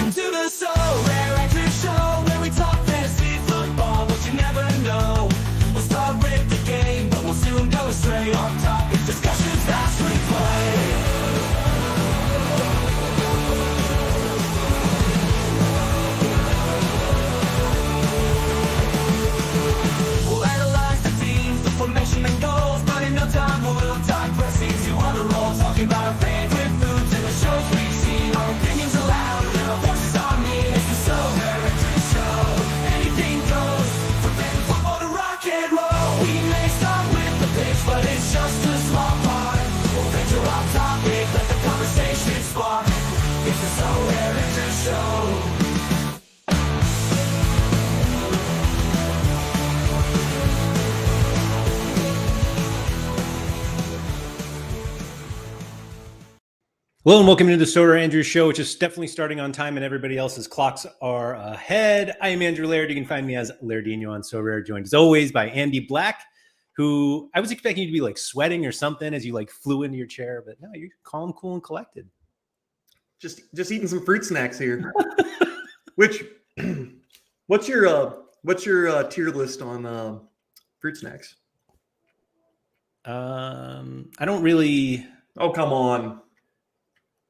Welcome to the SorareAndrews show, where we talk fantasy football, but you never know. We'll start with the game, but we'll soon go astray on topic discussions that's we play. We'll analyze the teams, the formation and goals, but in no time we'll digress into other roles, talking about our favorite foods and the shows we've seen. Our opinions aloud and our voices on me. It's the SorareAndrews show. Anything goes, from fan football to rock and roll. We may start with the pitch, but it's just a small part. We'll venture off topic, let the conversation spark. It's the SorareAndrews show. Hello and welcome to the SorareAndrews show, which is definitely starting on time and everybody else's clocks are ahead. I am Andrew Laird. You can find me as Lairdino on Sorare, joined as always by Andy Black, who I was expecting you to be like sweating or something as you like flew into your chair, but no, you're calm, cool, and collected. Just eating some fruit snacks here. Which, what's your tier list on fruit snacks? I don't really. Oh, come on.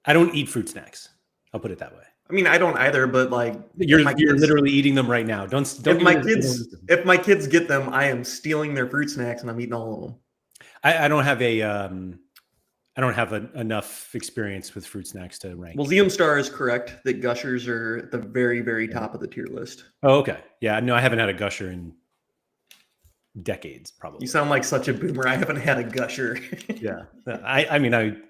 I don't eat fruit snacks. I'll put it that way. I mean, I don't either, but like you're literally eating them right now. Don't if my kids get them, I am stealing their fruit snacks and I'm eating all of them. I don't have enough experience with fruit snacks to rank. Well, Liam Star is correct that Gushers are at the very, very top of the tier list. Oh, okay. Yeah, no, I haven't had a Gusher in decades, probably. You sound like such a boomer. I haven't had a Gusher. Yeah. I mean,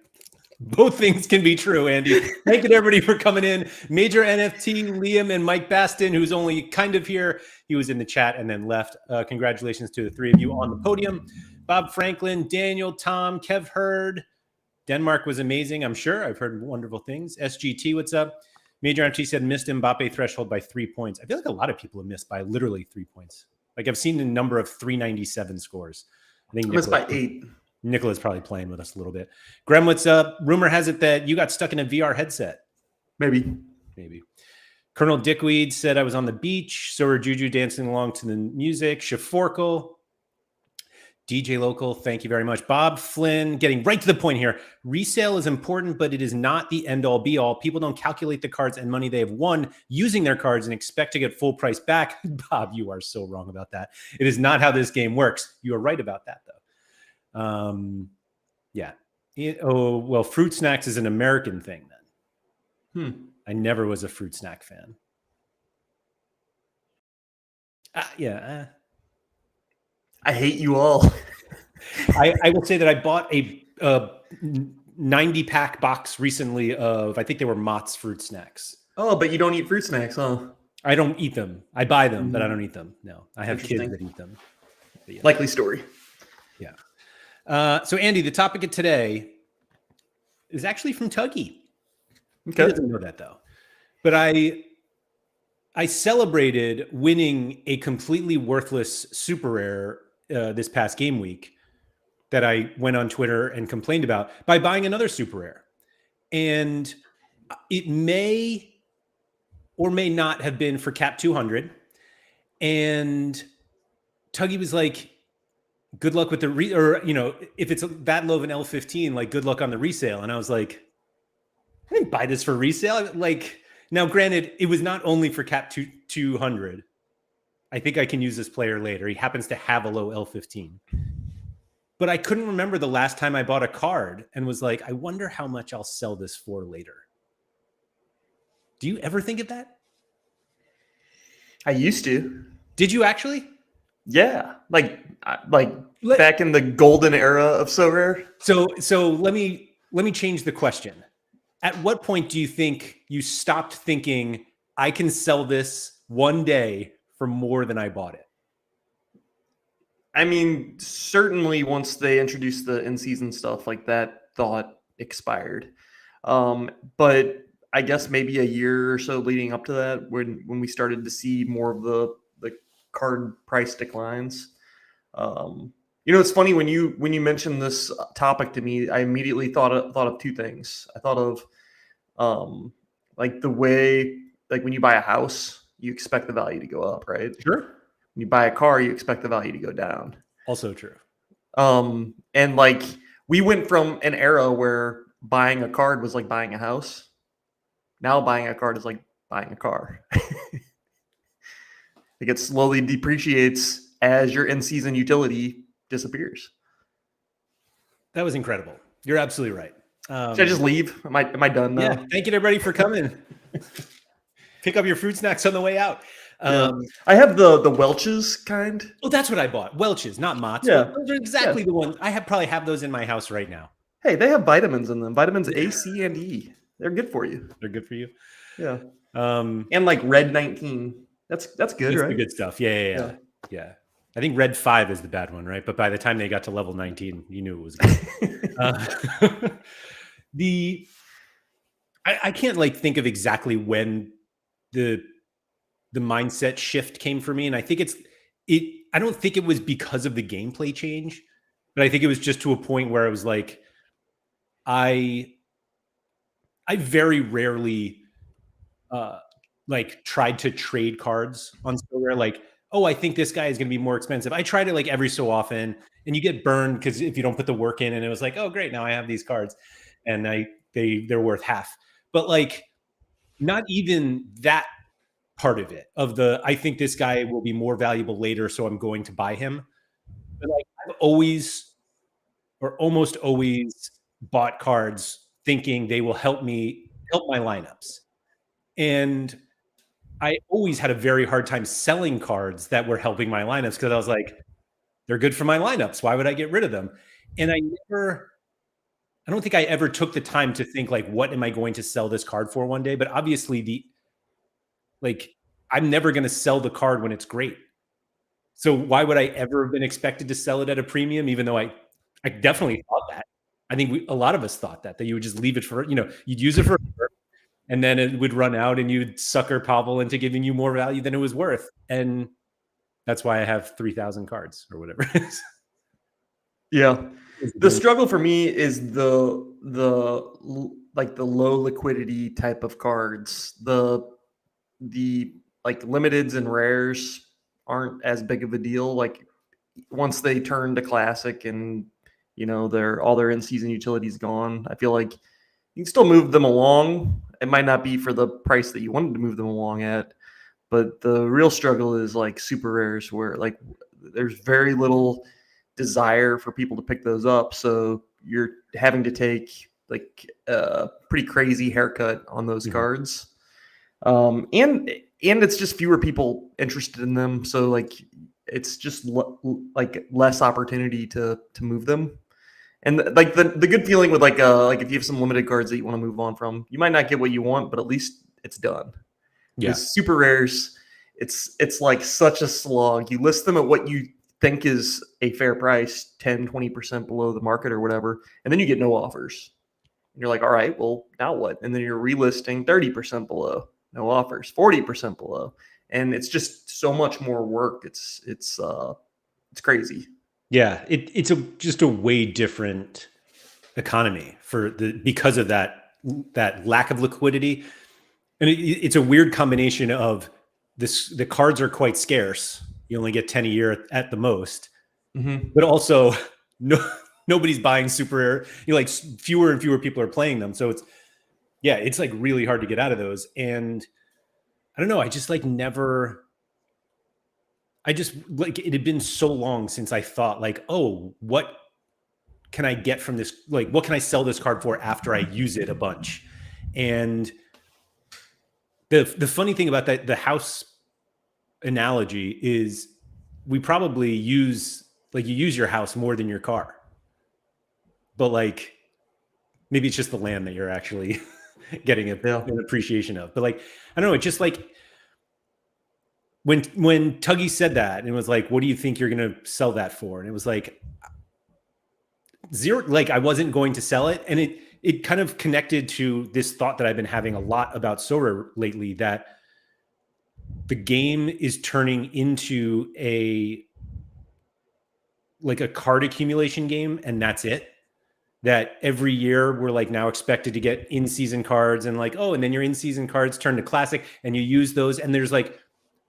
both things can be true, Andy. Thank you to everybody for coming in. Major NFT, Liam and Mike Baston, who's only kind of here. He was in the chat and then left. Congratulations to the three of you on the podium. Bob Franklin, Daniel, Tom, Kev Hurd. Denmark was amazing, I'm sure. I've heard wonderful things. SGT, what's up? Major NFT said missed Mbappe threshold by 3 points. I feel like a lot of people have missed by literally 3 points. Like I've seen a number of 397 scores. I think missed by 8. Nicola's probably playing with us a little bit. Graham, what's up? Rumor has it that you got stuck in a VR headset. Maybe. Colonel Dickweed said I was on the beach. So were Juju dancing along to the music. Shaforkle. DJ Local, thank you very much. Bob Flynn, getting right to the point here. Resale is important, but it is not the end-all be-all. People don't calculate the cards and money they have won using their cards and expect to get full price back. Bob, you are so wrong about that. It is not how this game works. You are right about that, though. Yeah. Well, fruit snacks is an American thing then. I never was a fruit snack fan. Yeah. I hate you all. I will say that I bought a 90-pack box recently of, I think they were Mott's fruit snacks. Oh, but you don't eat fruit snacks, huh? I don't eat them. I buy them, but I don't eat them. No, I have kids that eat them. Yeah. Likely story. Yeah. So Andy, the topic of today is actually from Tuggy. Okay. He doesn't know that though. But I celebrated winning a completely worthless super rare this past game week that I went on Twitter and complained about by buying another super rare. And it may or may not have been for Cap 200. And Tuggy was like, good luck with the if it's that low of an L15, like good luck on the resale. And I was like, I didn't buy this for resale. Like, now granted, it was not only for Cap 200. I think I can use this player later. He happens to have a low L15. But I couldn't remember the last time I bought a card and was like, I wonder how much I'll sell this for later. Do you ever think of that? I used to. Did you actually? Yeah, like back in the golden era of Sorare. So let me change the question. At what point do you think you stopped thinking I can sell this one day for more than I bought it? I mean, certainly once they introduced the in-season stuff, like that thought expired. But I guess maybe a year or so leading up to that, when we started to see more of the card price declines. It's funny when you mentioned this topic to me, I immediately thought of two things. I thought of like the way like when you buy a house, you expect the value to go up, right? Sure. When you buy a car, you expect the value to go down. Also true. And like we went from an era where buying a card was like buying a house. Now buying a card is like buying a car. Like it slowly depreciates as your in-season utility disappears. That was incredible. You're absolutely right. Should I just leave? Am I done now? Yeah. Thank you to everybody for coming. Pick up your fruit snacks on the way out. Yeah. I have the Welch's kind. Oh, that's what I bought. Welch's, not Mott's. Yeah. Those are exactly the ones. I probably have those in my house right now. Hey, they have vitamins in them. Vitamins A, C, and E. They're good for you. They're good for you. Yeah. And And like Red 19. That's good, that's right? the good stuff. Yeah. I think Red 5 is the bad one, right? But by the time they got to level 19, you knew it was good. I can't like think of exactly when the mindset shift came for me, and I think I don't think it was because of the gameplay change, but I think it was just to a point where I was like, I very rarely like tried to trade cards on Sorare. Like, oh, I think this guy is going to be more expensive. I tried it like every so often, and you get burned because if you don't put the work in, and it was like, oh, great, now I have these cards, and they're worth half. But like, not even that part of it. I think this guy will be more valuable later, so I'm going to buy him. But like, I've always, or almost always, bought cards thinking they will help my lineups, and I always had a very hard time selling cards that were helping my lineups because I was like, they're good for my lineups. Why would I get rid of them? And I don't think I ever took the time to think like, what am I going to sell this card for one day? But obviously I'm never going to sell the card when it's great. So why would I ever have been expected to sell it at a premium? Even though I definitely thought that. I think a lot of us thought that you would just leave it for, you'd use it for, and then it would run out and you'd sucker Pavel into giving you more value than it was worth. And that's why I have 3,000 cards or whatever it is. Yeah. The struggle for me is the low liquidity type of cards. The like limiteds and rares aren't as big of a deal. Like once they turn to classic and all their in-season utilities gone, I feel like you can still move them along. It might not be for the price that you wanted to move them along at, but the real struggle is like super rares where like there's very little desire for people to pick those up. So you're having to take like a pretty crazy haircut on those cards. And it's just fewer people interested in them. So like, it's just like less opportunity to move them. And like the good feeling with like if you have some limited cards that you want to move on from, you might not get what you want, but at least it's done. Yeah. Because super rares, it's like such a slog. You list them at what you think is a fair price, 10, 20% below the market or whatever, and then you get no offers. And you're like, all right, well, now what? And then you're relisting 30% below, no offers, 40% below. And it's just so much more work. It's crazy. Yeah, it's just a way different economy because of that lack of liquidity, and it's a weird combination of this. The cards are quite scarce; you only get 10 a year at the most. Mm-hmm. But also, nobody's buying super rare. Like fewer and fewer people are playing them, so it's like really hard to get out of those. And I don't know. I just like never. I just like it had been so long since I thought like, oh, what can I get from this? Like, what can I sell this card for after I use it a bunch? And the funny thing about that, the house analogy is we probably use you use your house more than your car, but like maybe it's just the land that you're actually getting an appreciation of. But like, I don't know, it's just like, when Tuggy said that and it was like, what do you think you're going to sell that for? And it was like zero, like I wasn't going to sell it. And it kind of connected to this thought that I've been having a lot about Sorare lately, that the game is turning into a card accumulation game. And that's it. that every year we're like now expected to get in-season cards and like, oh, and then your in-season cards turn to classic and you use those. And there's like,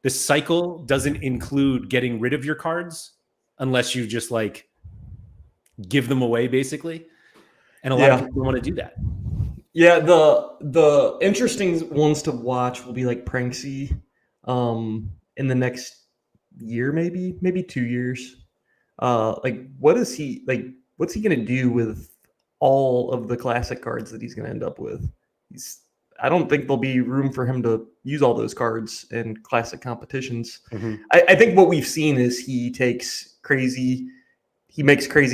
the cycle doesn't include getting rid of your cards unless you just like give them away basically. And a lot of people want to do that. Yeah, the interesting ones to watch will be like Pranksy in the next year, maybe 2 years. Like what's he gonna do with all of the classic cards that he's gonna end up with? I don't think there'll be room for him to use all those cards in classic competitions. Mm-hmm. I think what we've seen is he makes crazy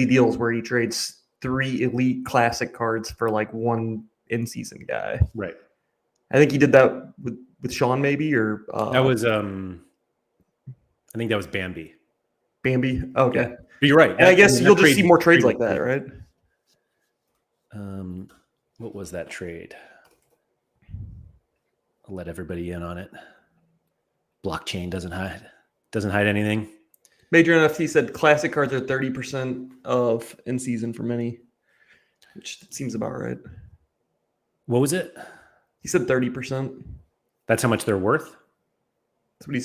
deals where he trades 3 elite classic cards for like 1 in-season guy. Right. I think he did that with Sean maybe, or that was I think that was Bambi. Bambi. Okay. Yeah. But you're right. And I guess you'll just see more trades like that, right? What was that trade? I'll let everybody in on it. Blockchain doesn't hide anything. Major NFT said classic cards are 30% of in season for many, which seems about right. What was it? He said 30%. That's how much they're worth? That's what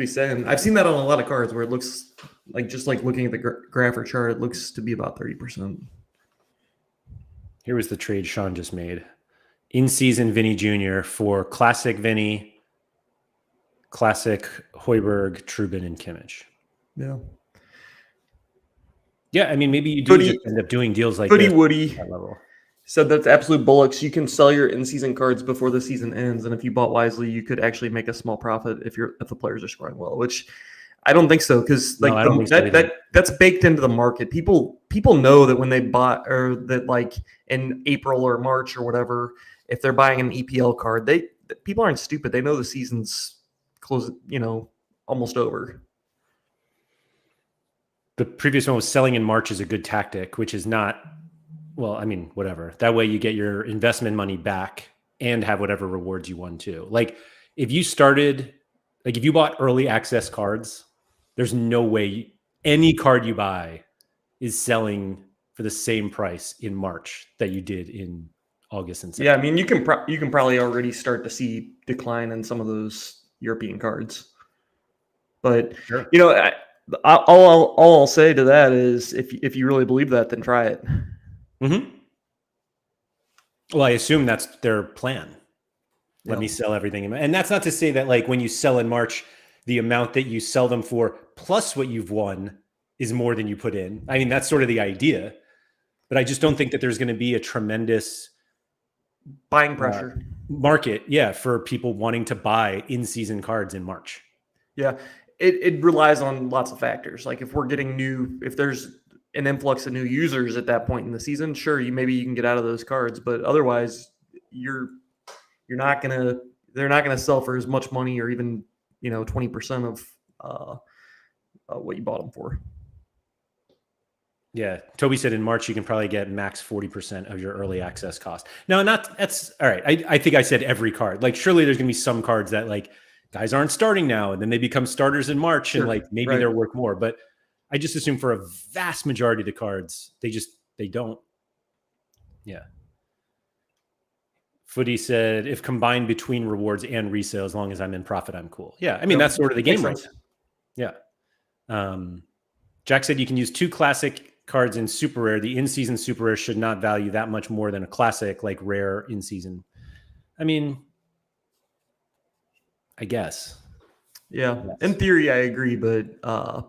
he's saying. I've seen that on a lot of cards where it looks like, just like looking at the graph or chart, it looks to be about 30%. Here was the trade Sean just made. In-season Vinny Jr. for classic Vinny, classic Hoiberg, Trubin, and Kimmich. Yeah. Yeah, I mean, maybe you do just end up doing deals like this Woody at that level. said that's absolute bullocks. You can sell your in-season cards before the season ends, and if you bought wisely, you could actually make a small profit if the players are scoring well. Which I don't think so, because like that's baked into the market. People know that when they bought, or that like in April or March or whatever, if they're buying an EPL card, people aren't stupid. They know the season's close, almost over. The previous one was selling in March is a good tactic, which is not, well, I mean, whatever. That way you get your investment money back and have whatever rewards you won too. Like if you bought early access cards, there's no way any card you buy is selling for the same price in March that you did in August and September. Yeah, I mean, you can probably already start to see decline in some of those European cards. But sure. All I'll say to that is, if you really believe that, then try it. Mm-hmm. Well, I assume that's their plan. Let me sell everything. And that's not to say that like when you sell in March, the amount that you sell them for plus what you've won is more than you put in. I mean, that's sort of the idea. But I just don't think that there's going to be a tremendous buying pressure market, for people wanting to buy in-season cards in March. Yeah, it relies on lots of factors. Like if there's an influx of new users at that point in the season, sure, maybe you can get out of those cards, but otherwise they're not gonna sell for as much money, or even 20% of what you bought them for. Yeah, Toby said in March you can probably get max 40% of your early access cost. No, that's all right. I think I said every card. Like surely there's gonna be some cards that like guys aren't starting now, and then they become starters in March, and like maybe they're worth more. But I just assume for a vast majority of the cards, they don't. Yeah. Footy said, if combined between rewards and resale, as long as I'm in profit, I'm cool. Yeah, I mean that's sort of the game right now. Yeah. Jack said you can use 2 classic cards in super rare. The in-season super rare should not value that much more than a classic like rare in-season. I mean, I guess. Yeah, in theory, I agree, but I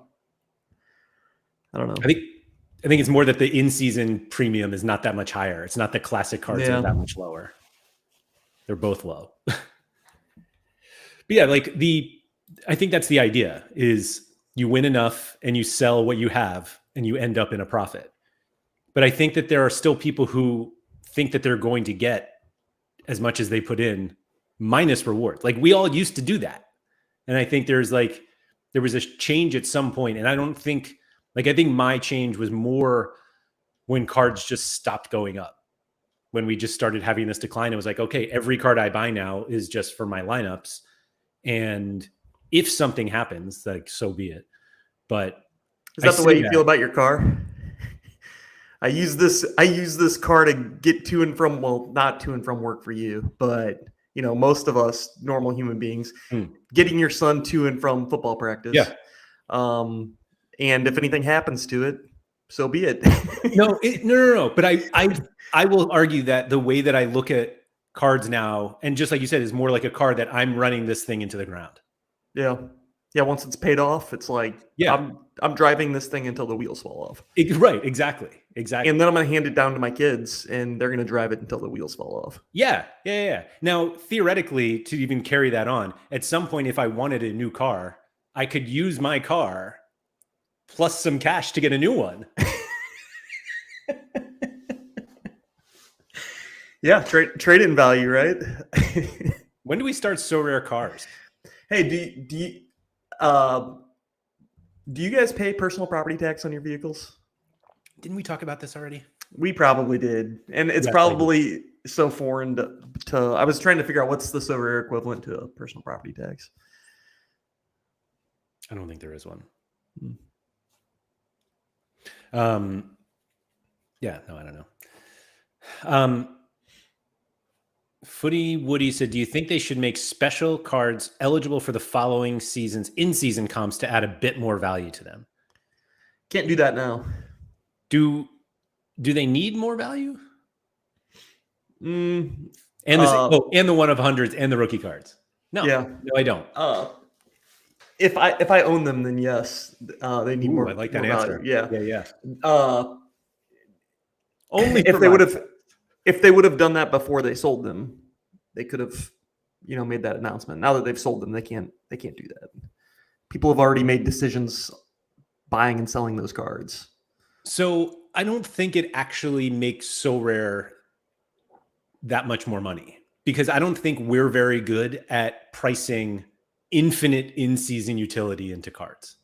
don't know. I think it's more that the in-season premium is not that much higher. It's not the classic cards are that much lower. They're both low. But yeah, like I think that's the idea is you win enough and you sell what you have and you end up in a profit. But I think that there are still people who think that they're going to get as much as they put in minus reward. Like we all used to do that. And I think there was a change at some point. And I think my change was more when cards just stopped going up. When we just started having this decline, it was like, okay, every card I buy now is just for my lineups. And if something happens, like so be it. But is that the way you feel about your car? I use this car to get to and from, well, not to and from work for you, but most of us normal human beings, getting your son to and from football practice. Yeah. And if anything happens to it, so be it. No. But I will argue that the way that I look at cards now, and just like you said, is more like a card that I'm running this thing into the ground. Yeah. Yeah. Once it's paid off, it's like, I'm driving this thing until the wheels fall off. Right. Exactly. And then I'm going to hand it down to my kids and they're going to drive it until the wheels fall off. Yeah. Now, theoretically, to even carry that on, at some point, if I wanted a new car, I could use my car plus some cash to get a new one. Yeah. Trade-in value, right? When do we start Sorare cars? Hey, do you guys pay personal property tax on your vehicles? Didn't we talk about this already? We probably did. And it's probably so foreign to I was trying to figure out what's the Sorare equivalent to a personal property tax. I don't think there is one. Yeah, no, I don't know. Footy Woody said, do you think they should make special cards eligible for the following season's in-season comps to add a bit more value to them? Can't do that now. Do they need more value? And the one of hundreds and the rookie cards. No, I don't. If I own them, then yes, they need more. I like that more answer. Value. Yeah. Only if they would have done that before they sold them, they could have, made that announcement. Now that they've sold them, they can't do that. People have already made decisions buying and selling those cards. So I don't think it actually makes Sorare that much more money, because I don't think we're very good at pricing infinite in-season utility into cards.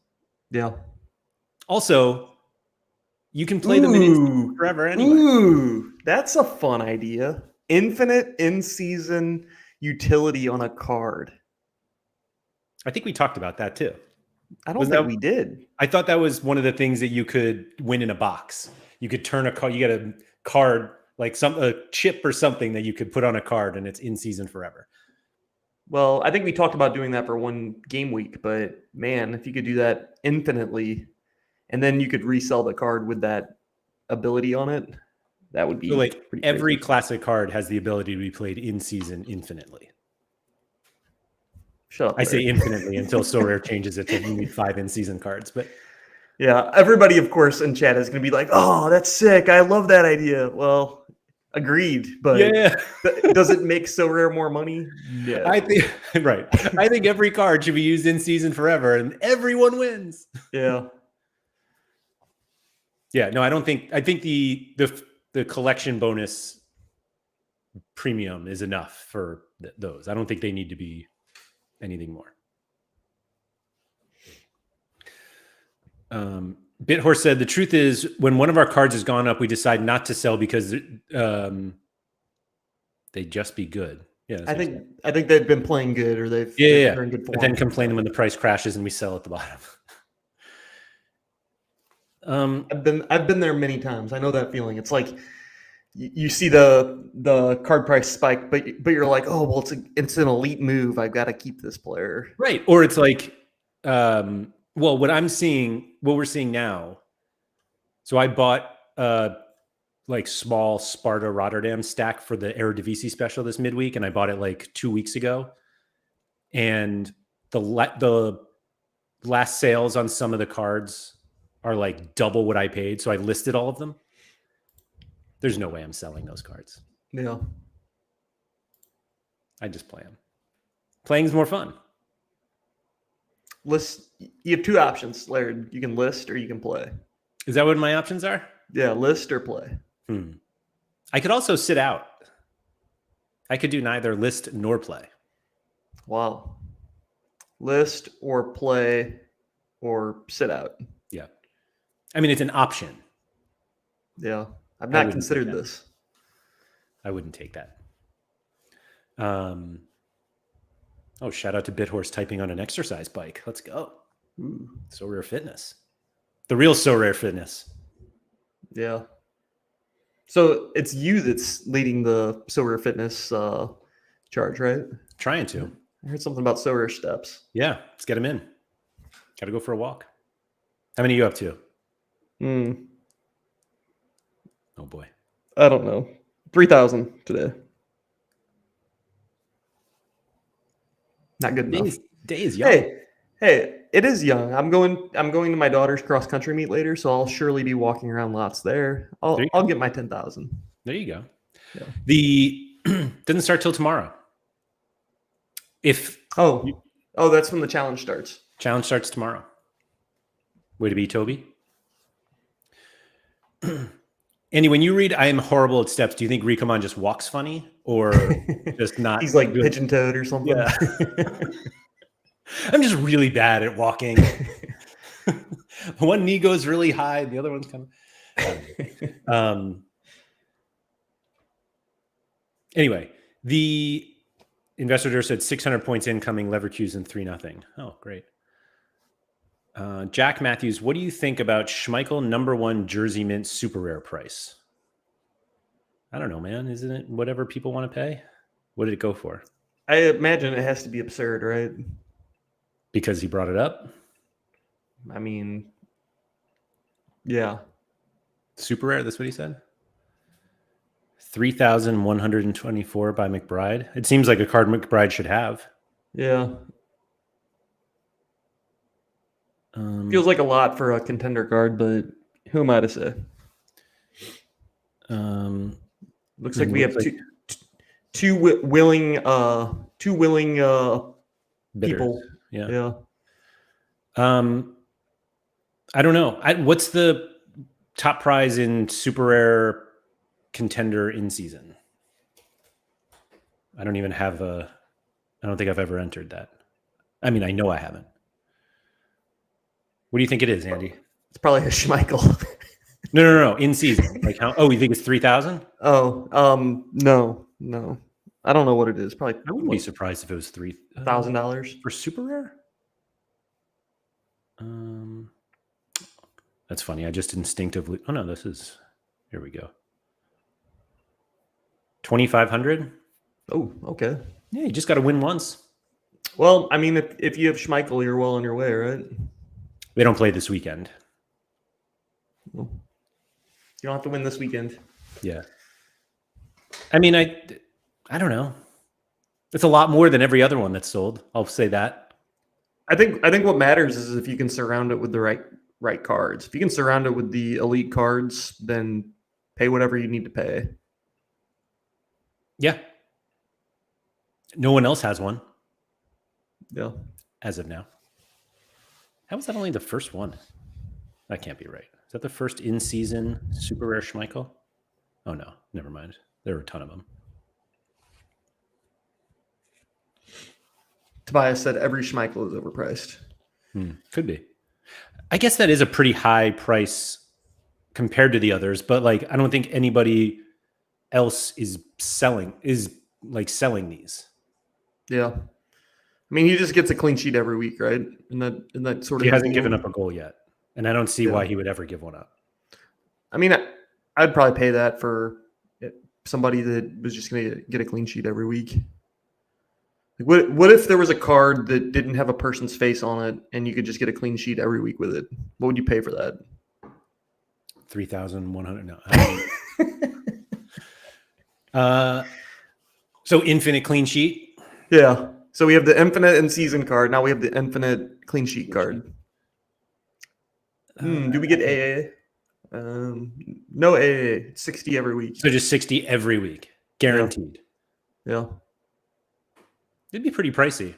Yeah. Also, you can play them in forever anyway. Ooh, that's a fun idea. Infinite in-season utility on a card. I think we talked about that too. I don't think we did. I thought that was one of the things that you could win in a box. You could turn a card. You get a card, like a chip or something that you could put on a card, and it's in season forever. Well, I think we talked about doing that for one game week, but man, if you could do that infinitely, and then you could resell the card with that ability on it, that would be so like every crazy. classic card has the ability to be played in season infinitely. Shut up. I say infinitely until Sorare changes it to you need 5 in-season cards. But yeah, everybody, of course, in chat is going to be like, "Oh, that's sick! I love that idea." Well, agreed, but does it make Sorare more money? No. I think right. I think every card should be used in season forever, and everyone wins. Yeah. Yeah. No, I don't think. I think the collection bonus premium is enough for those. I don't think they need to be anything more. Bithorse said, the truth is, when one of our cards has gone up, we decide not to sell because they just be good. Yeah, I think they've been playing good, or they're in good form. But then complaining when the price crashes and we sell at the bottom. I've been there many times. I know that feeling. It's like you see the card price spike, but you're like, oh well, it's an elite move. I've got to keep this player. Right. Or it's like, well, what we're seeing now. So I bought like small Sparta Rotterdam stack for the Eredivisie special this midweek, and I bought it like 2 weeks ago. And the last sales on some of the cards are like double what I paid. So I listed all of them. There's no way I'm selling those cards. Yeah. I just play them. Playing's more fun. List. You have two options, Laird. You can list or you can play. Is that what my options are? Yeah, list or play. I could also sit out. I could do neither list nor play. Wow. List or play or sit out. Yeah. I mean, it's an option. Yeah. I've not considered this. I wouldn't take that. Oh, shout out to Bithorse typing on an exercise bike. Let's go. Sorare Fitness. The real Sorare Fitness. Yeah. So it's you that's leading the Sorare Fitness charge, right? Trying to. I heard something about Sorare steps. Yeah, let's get him in. Got to go for a walk. How many are you up to? Oh boy. I don't know. 3,000 today. Not good enough. Day is young. Hey, it is young. I'm going to my daughter's cross country meet later, so I'll surely be walking around lots there. I'll get my 10,000. There you go. Yeah. The doesn't start till tomorrow. That's when the challenge starts. Challenge starts tomorrow. Way to be, Toby. Andy, when you read "I am horrible at steps," do you think Rikoman just walks funny or just not? He's like good? pigeon-toed or something. Yeah. I'm just really bad at walking. One knee goes really high, and the other one's kind of. Anyway, the investor said 600 points incoming, Leverkusen 3-0. Oh, great. Jack Matthews, what do you think about Schmeichel #1 jersey mint super rare price? I don't know, man. Isn't it whatever people want to pay? What did it go for? I imagine it has to be absurd, right? Because he brought it up? I mean, yeah. Super rare, that's what he said? 3,124 by McBride. It seems like a card McBride should have. Yeah. Feels like a lot for a contender card, but who am I to say? Looks like we have two willing people. Yeah. I don't know. What's the top prize in super rare contender in season? I don't even have I don't think I've ever entered that. I mean, I know I haven't. What do you think it is, Andy? It's probably a Schmeichel. No. In season. Like how? Oh, you think it's 3,000? Oh, no. I don't know what it is. Probably. I wouldn't be surprised if it was $1,000 for super rare. That's funny. I just instinctively. Oh no, this is. Here we go. 2,500. Oh, okay. Yeah, you just got to win once. Well, I mean, if you have Schmeichel, you're well on your way, right? They don't play this weekend. Well, you don't have to win this weekend. Yeah. I mean, I don't know. It's a lot more than every other one that's sold. I'll say that. I think what matters is if you can surround it with the right cards. If you can surround it with the elite cards, then pay whatever you need to pay. Yeah. No one else has one. Yeah. As of now. How was that only the first one? That can't be right. Is that the first in-season super rare Schmeichel? Oh, no. Never mind. There were a ton of them. Tobias said every Schmeichel is overpriced. Could be. I guess that is a pretty high price compared to the others, but like I don't think anybody else is selling these. Yeah. I mean, he just gets a clean sheet every week, right? And that sort of. He hasn't given up a goal yet, and I don't see why he would ever give one up. I mean, I'd probably pay that for somebody that was just going to get a clean sheet every week. Like what if there was a card that didn't have a person's face on it, and you could just get a clean sheet every week with it? What would you pay for that? 3,100. No. So infinite clean sheet. Yeah. So we have the infinite and season card. Now we have the infinite clean sheet card. Do we get AA? No AA. 60 every week. So just 60 every week, guaranteed. Yeah. It'd be pretty pricey.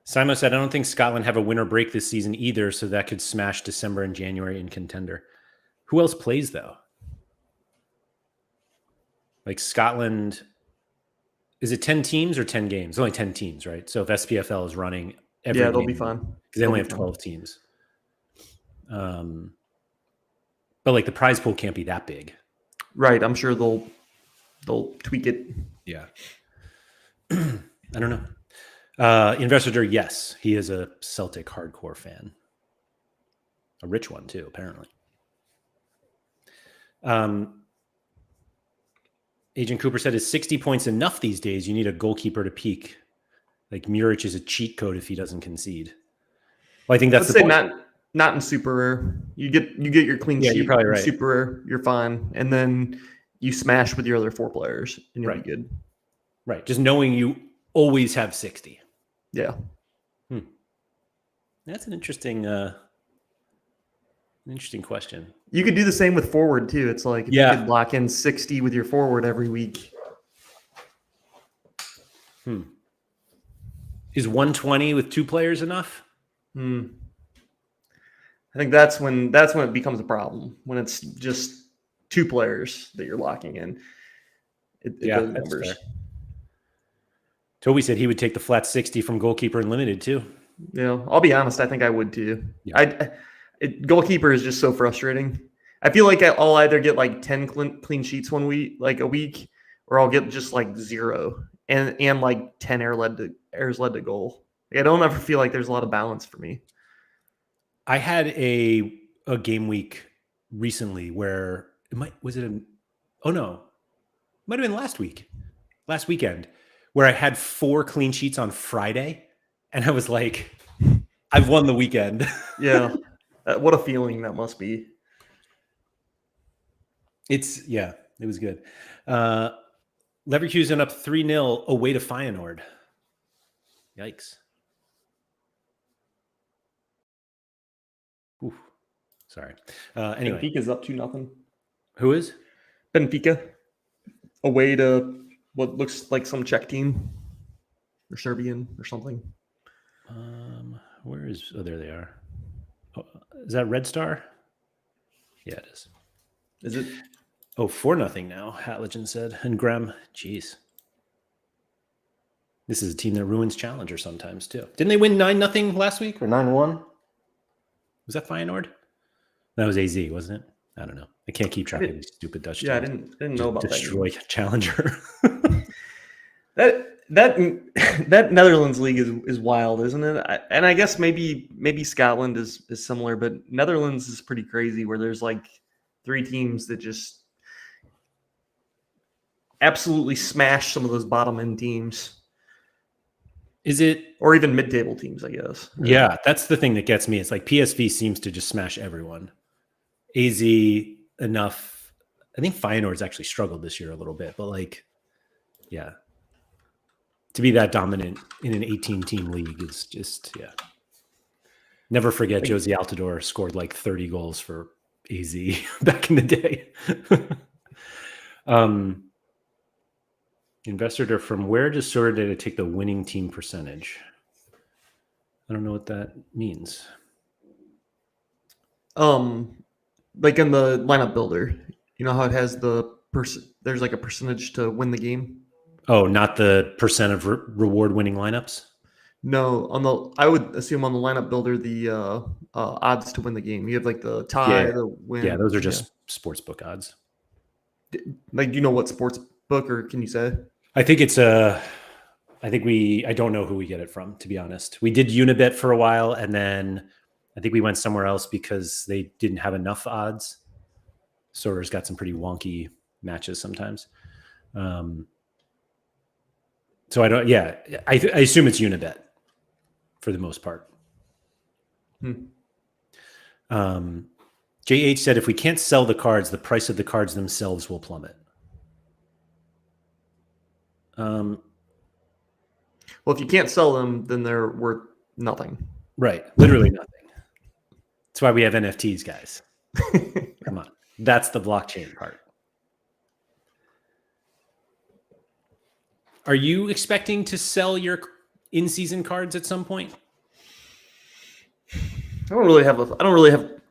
Simon said, I don't think Scotland have a winter break this season either, so that could smash December and January in Contender. Who else plays, though? Like Scotland, is it 10 teams or 10 games? Only 10 teams, right? So if SPFL is running every game, they'll be fine. Because they only have 12 teams. But like the prize pool can't be that big. Right. I'm sure they'll tweak it. Yeah. I don't know. Investor, yes, he is a Celtic hardcore fan. A rich one, too, apparently. Agent Cooper said, is 60 points enough these days? You need a goalkeeper to peak. Like Muric is a cheat code if he doesn't concede. Well, I think that's Let's the say point. not in super rare. You get your clean Yeah, sheet. you're probably in right. Super rare, you're fine, and then you smash with your other 4 players, and you'll be good. Right. Just knowing you always have 60. Yeah. That's an interesting question. You could do the same with forward too. It's like if you could lock in 60 with your forward every week. Is 120 with 2 players enough? I think that's when it becomes a problem. When it's just 2 players that you're locking in. It goes numbers. Fair. Toby said he would take the flat 60 from goalkeeper and limited too. Yeah, I'll be honest. I think I would too. Yeah. Goalkeeper is just so frustrating. I feel like I'll either get like 10 clean sheets one week, like a week, or I'll get just like 0 and like 10 errors led to goal. Like, I don't ever feel like there's a lot of balance for me. I had a game week recently where it might have been last weekend, where I had 4 clean sheets on Friday, and I was like, I've won the weekend. Yeah. What a feeling that must be. It was good. Leverkusen up 3-0 away to Feyenoord. Yikes. Oof. Sorry. Anyway. Benfica's up 2-0. Who is? Benfica. Away to what looks like some Czech team. Or Serbian or something. Where is... Oh, there they are. Oh, is that Red Star? Yeah, it is. Is it? Oh, 4-0 now, Hatligen said. And Graham, jeez. This is a team that ruins Challenger sometimes, too. Didn't they win 9-0 last week? Or 9-1? Was that Feyenoord? That was AZ, wasn't it? I don't know. I can't keep track of these stupid Dutch teams. Yeah, I didn't know about Destroy Challenger. That Netherlands league is wild, isn't it? And I guess maybe Scotland is similar, but Netherlands is pretty crazy where there's like 3 teams that just absolutely smash some of those bottom end teams. Is it? Or even mid-table teams, I guess. Yeah, that's the thing that gets me. It's like PSV seems to just smash everyone. AZ enough. I think Feyenoord's actually struggled this year a little bit, but like, yeah. To be that dominant in an 18-team league is just, yeah. Never forget Josie Altidore scored like 30 goals for AZ back in the day. Investor, from where does Sorare take the winning team percentage? I don't know what that means. Like in the lineup builder, you know how it has there's like a percentage to win the game? Oh, not the percent of reward winning lineups? No, I would assume on the lineup builder the odds to win the game. You have like the tie, the win. Yeah, those are just sportsbook odds. Like, do you know what sports book, or can you say? I think it's I don't know who we get it from, to be honest. We did Unibet for a while, and then I think we went somewhere else because they didn't have enough odds. Sorare's got some pretty wonky matches sometimes. So I assume it's Unibet for the most part. JH said, if we can't sell the cards, the price of the cards themselves will plummet. Well, if you can't sell them, then they're worth nothing. Right. Literally nothing. That's why we have NFTs, guys. Come on. That's the blockchain part. Are you expecting to sell your in-season cards at some point? I don't really have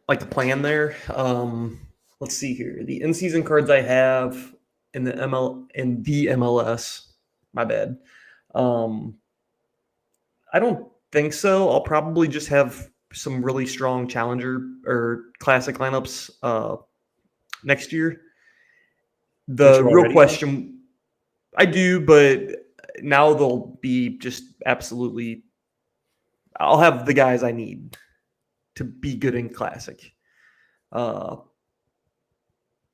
like a plan there. Let's see here. The in-season cards I have in the MLS. My bad. I don't think so. I'll probably just have some really strong challenger or classic lineups next year. The real question, I do, but now they'll be just absolutely. I'll have the guys I need to be good in classic.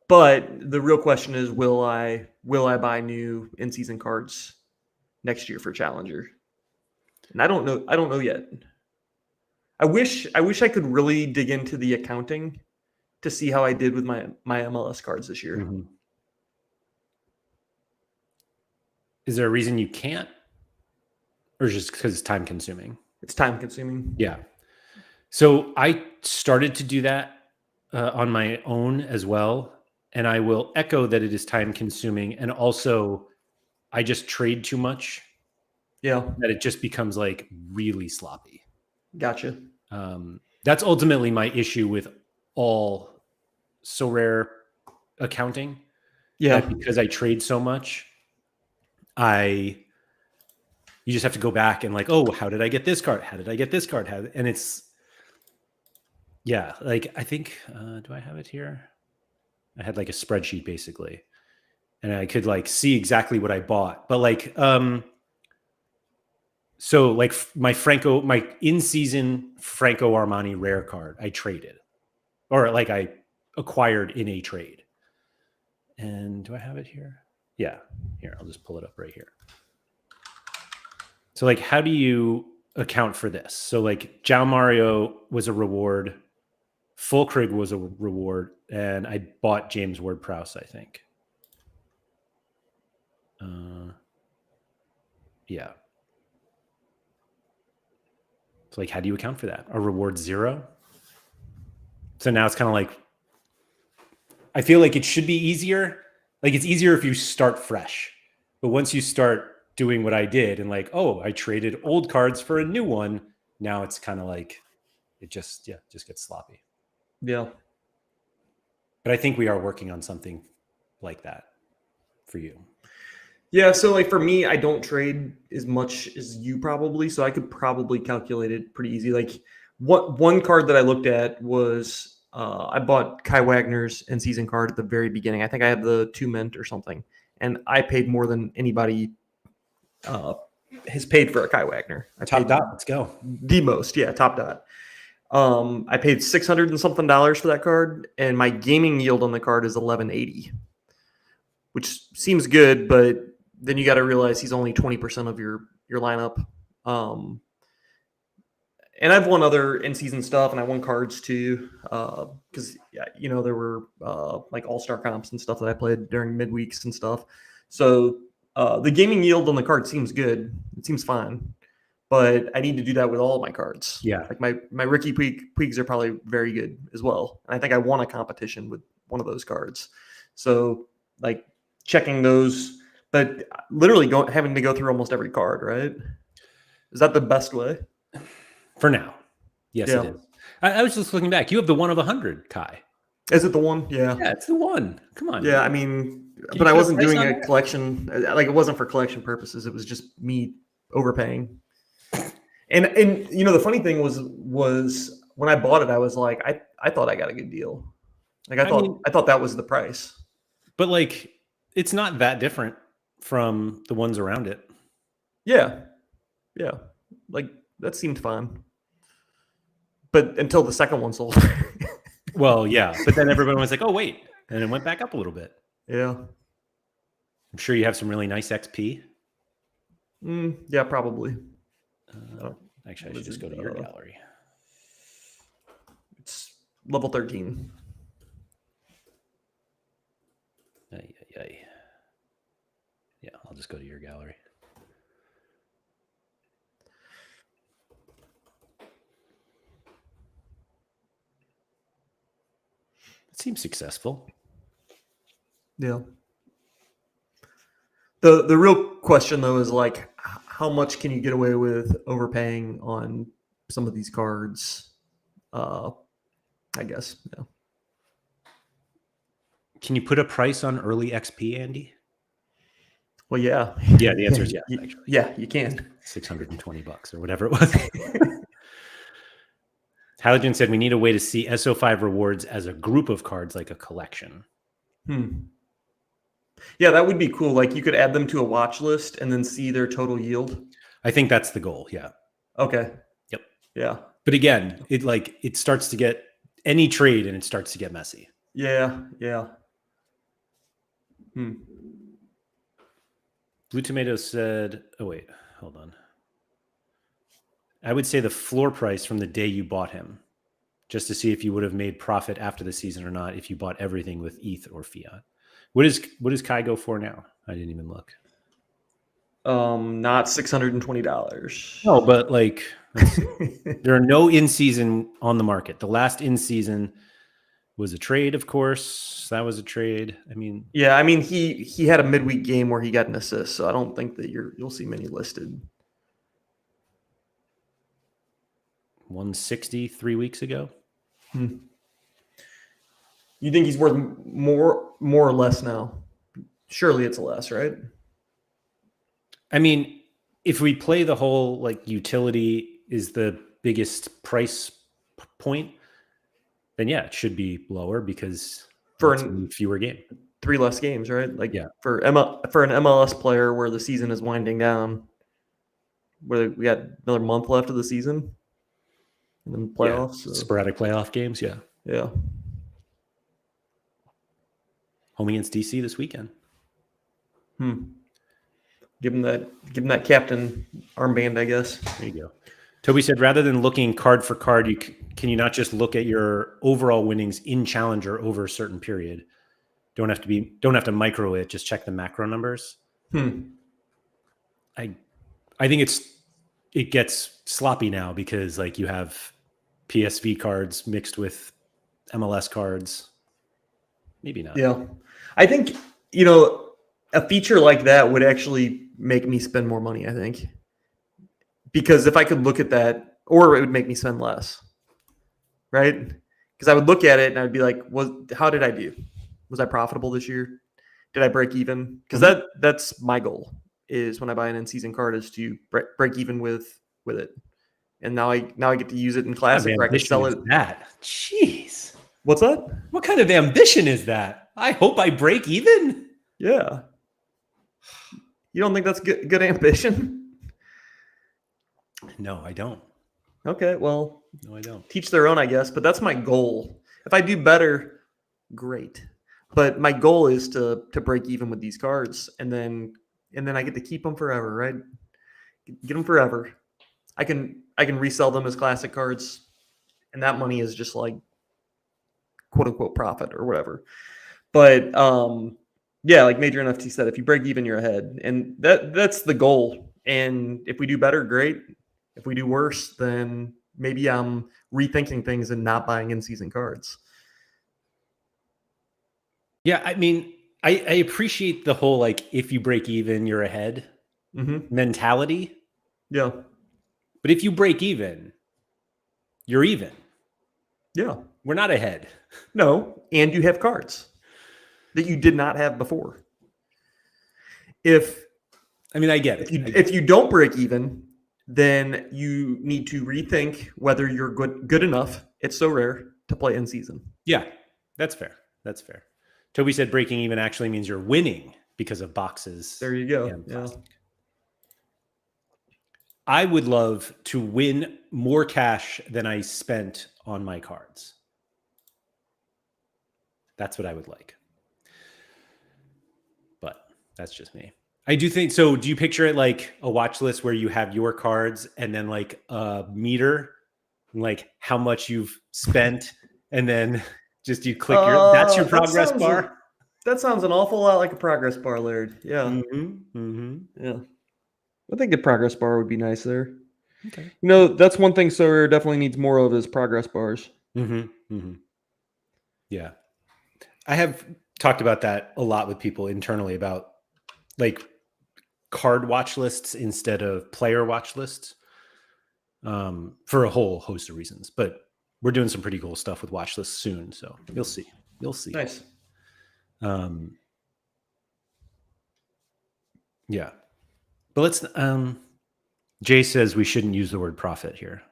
But the real question is, will I buy new in-season cards next year for Challenger? And I don't know. I don't know yet. I wish I could really dig into the accounting to see how I did with my MLS cards this year. Mhm. Is there a reason you can't, or just because it's time consuming? It's time consuming. Yeah. So I started to do that on my own as well. And I will echo that it is time consuming. And also, I just trade too much Yeah, that it just becomes like really sloppy. gotcha. That's ultimately my issue with all Sorare accounting. Yeah, That because I trade so much, you just have to go back and like, oh, how did I get this card? How did I get this card? And it's, yeah, like I think, do I have it here? I had like a spreadsheet basically, and I could like see exactly what I bought. But like, so like my in-season Franco Armani rare card, I traded, or like I acquired in a trade. And do I have it here? Yeah, here, I'll just pull it up right here. So like, how do you account for this? So like Jao Mario was a reward, Fulkrig was a reward, and I bought James Ward-Prowse, I think. Yeah. So like, how do you account for that? A reward 0? So now it's kind of like, I feel like it should be easier. Like it's easier if you start fresh. But once you start doing what I did and like, oh, I traded old cards for a new one, now it's kind of like, it just gets sloppy. yeah. But I think we are working on something like that for you. Yeah, so like for me, I don't trade as much as you probably, so I could probably calculate it pretty easy. Like one card that I looked at was I bought Kai Wagner's in-season card at the very beginning. I think I had the 2 mint or something, and I paid more than anybody has paid for a Kai Wagner. I Top paid dot, let's go. the most, yeah, top dot. I paid $600 and something for that card, and my gaming yield on the card is 1180, which seems good, but then you got to realize he's only 20% of your lineup. And I've won other in-season stuff, and I won cards too, because there were like all-star comps and stuff that I played during midweeks and stuff. So the gaming yield on the card seems good. It seems fine, but I need to do that with all of my cards. Yeah. Like my Ricky Puigs are probably very good as well. And I think I won a competition with one of those cards. So like checking those, but literally having to go through almost every card, right? Is that the best way? For now. Yes, Yeah. it is. I was just looking back. You have the 1 of 100, Kai. Is it the one? Yeah. Yeah, it's the 1. Come on. Yeah, I mean, Can but you I put a wasn't price doing on a that? collection. Like it wasn't for collection purposes. It was just me overpaying. And the funny thing was when I bought it, I was like, I thought I got a good deal. Like I thought that was the price. But like, it's not that different from the ones around it. Yeah. Yeah. Like that seemed fine. But until the second one sold. Well, yeah. But then everyone was like, oh, wait. And it went back up a little bit. Yeah. I'm sure you have some really nice XP. Yeah, probably. Actually, I should just go to your gallery. It's level 13. Yeah, I'll just go to your gallery. It seems successful. Yeah. The real question though is like, how much can you get away with overpaying on some of these cards? I guess. Yeah. Can you put a price on early XP, Andy? Well, yeah. Yeah, the answer is yes, actually. Yeah, you can. $620 or whatever it was. Halogen said we need a way to see SO5 rewards as a group of cards, like a collection. Yeah, that would be cool. Like you could add them to a watch list and then see their total yield. I think that's the goal. Yeah. Okay. Yep. Yeah. But again, it starts to get any trade and it starts to get messy. Yeah. Yeah. Hmm. Blue Tomato said, oh, wait, hold on. I would say the floor price from the day you bought him, just to see if you would have made profit after the season or not if you bought everything with ETH or fiat. What does Kai go for now? I didn't even look. Not $620. No, but like there are no in-season on the market. The last in-season was a trade, of course. That was a trade. I mean, Yeah, I mean he had a midweek game where he got an assist, so I don't think that you'll see many listed. 160 3 weeks ago. You think he's worth more or less now? Surely it's less, right? I mean, if we play the whole like utility is the biggest price point, then yeah, it should be lower because For it's a fewer game. 3 less games, right? Like Yeah. for an MLS player where the season is winding down, where we got another month left of the season, and then playoffs. Yeah. Sporadic playoff games. Yeah. Yeah. Home against DC this weekend. Give him that captain armband, I guess. There you go. Toby said, rather than looking card for card, can you not just look at your overall winnings in Challenger over a certain period? Don't have to micro it. Just check the macro numbers. I think it gets sloppy now because like you have PSV cards mixed with MLS cards. Maybe not. Yeah. I think, a feature like that would actually make me spend more money, I think. Because if I could look at that, or it would make me spend less. Right? Because I would look at it and I'd be like, how did I do? Was I profitable this year? Did I break even? Because that's my goal, is when I buy an in-season card is to break even with it. And now I get to use it in Classic where I can sell it. That? Jeez. What's that? What kind of ambition is that? I hope I break even. Yeah. You don't think that's good ambition? No, I don't. Okay, well, No, I don't. teach their own, I guess. But that's my goal. If I do better, great. But my goal is to break even with these cards, and then I get to keep them forever, right? Get them forever. I can resell them as classic cards, and that money is just like quote unquote profit or whatever. But yeah, like Major NFT said, if you break even, you're ahead, and that's the goal. And if we do better, great. If we do worse, then maybe I'm rethinking things and not buying in-season cards. Yeah, I mean, I appreciate the whole like if you break even, you're ahead mentality. Yeah. But if you break even, you're even. Yeah. We're not ahead. No, and you have cards that you did not have before. I get it. If you don't break even, then you need to rethink whether you're good enough. It's so rare to play in season. Yeah, that's fair. That's fair. Toby said breaking even actually means you're winning because of boxes. There you go. Yeah. I would love to win more cash than I spent on my cards. That's what I would like. But that's just me. I do think so. Do you picture it like a watch list where you have your cards and then like a meter, like how much you've spent, and then just you click that's your progress bar? That sounds an awful lot like a progress bar, Laird. Yeah. Yeah. I think a progress bar would be nice there. Okay. That's one thing Sorare definitely needs more of is progress bars. Yeah. I have talked about that a lot with people internally about like card watch lists instead of player watch lists for a whole host of reasons. But we're doing some pretty cool stuff with watch lists soon. So you'll see. Nice. Yeah. But let's Jay says we shouldn't use the word profit here.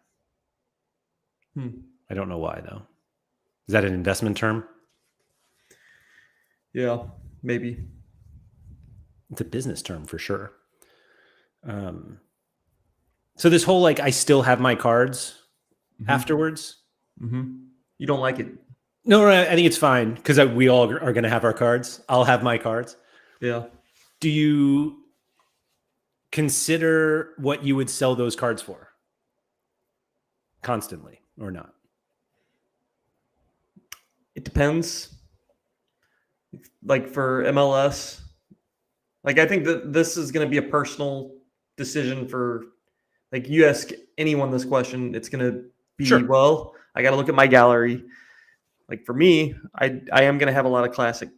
I don't know why though. Is that an investment term? Yeah, maybe. It's a business term for sure. So this whole like I still have my cards afterwards. You don't like it? No, I think it's fine because we all are going to have our cards. I'll have my cards. Yeah. Do you consider what you would sell those cards for constantly or not? It depends. Like for MLS, like I think that this is going to be a personal decision for, like, you ask anyone this question, it's going to be, Sure. well, I got to look at my gallery. Like for me, I am going to have a lot of classic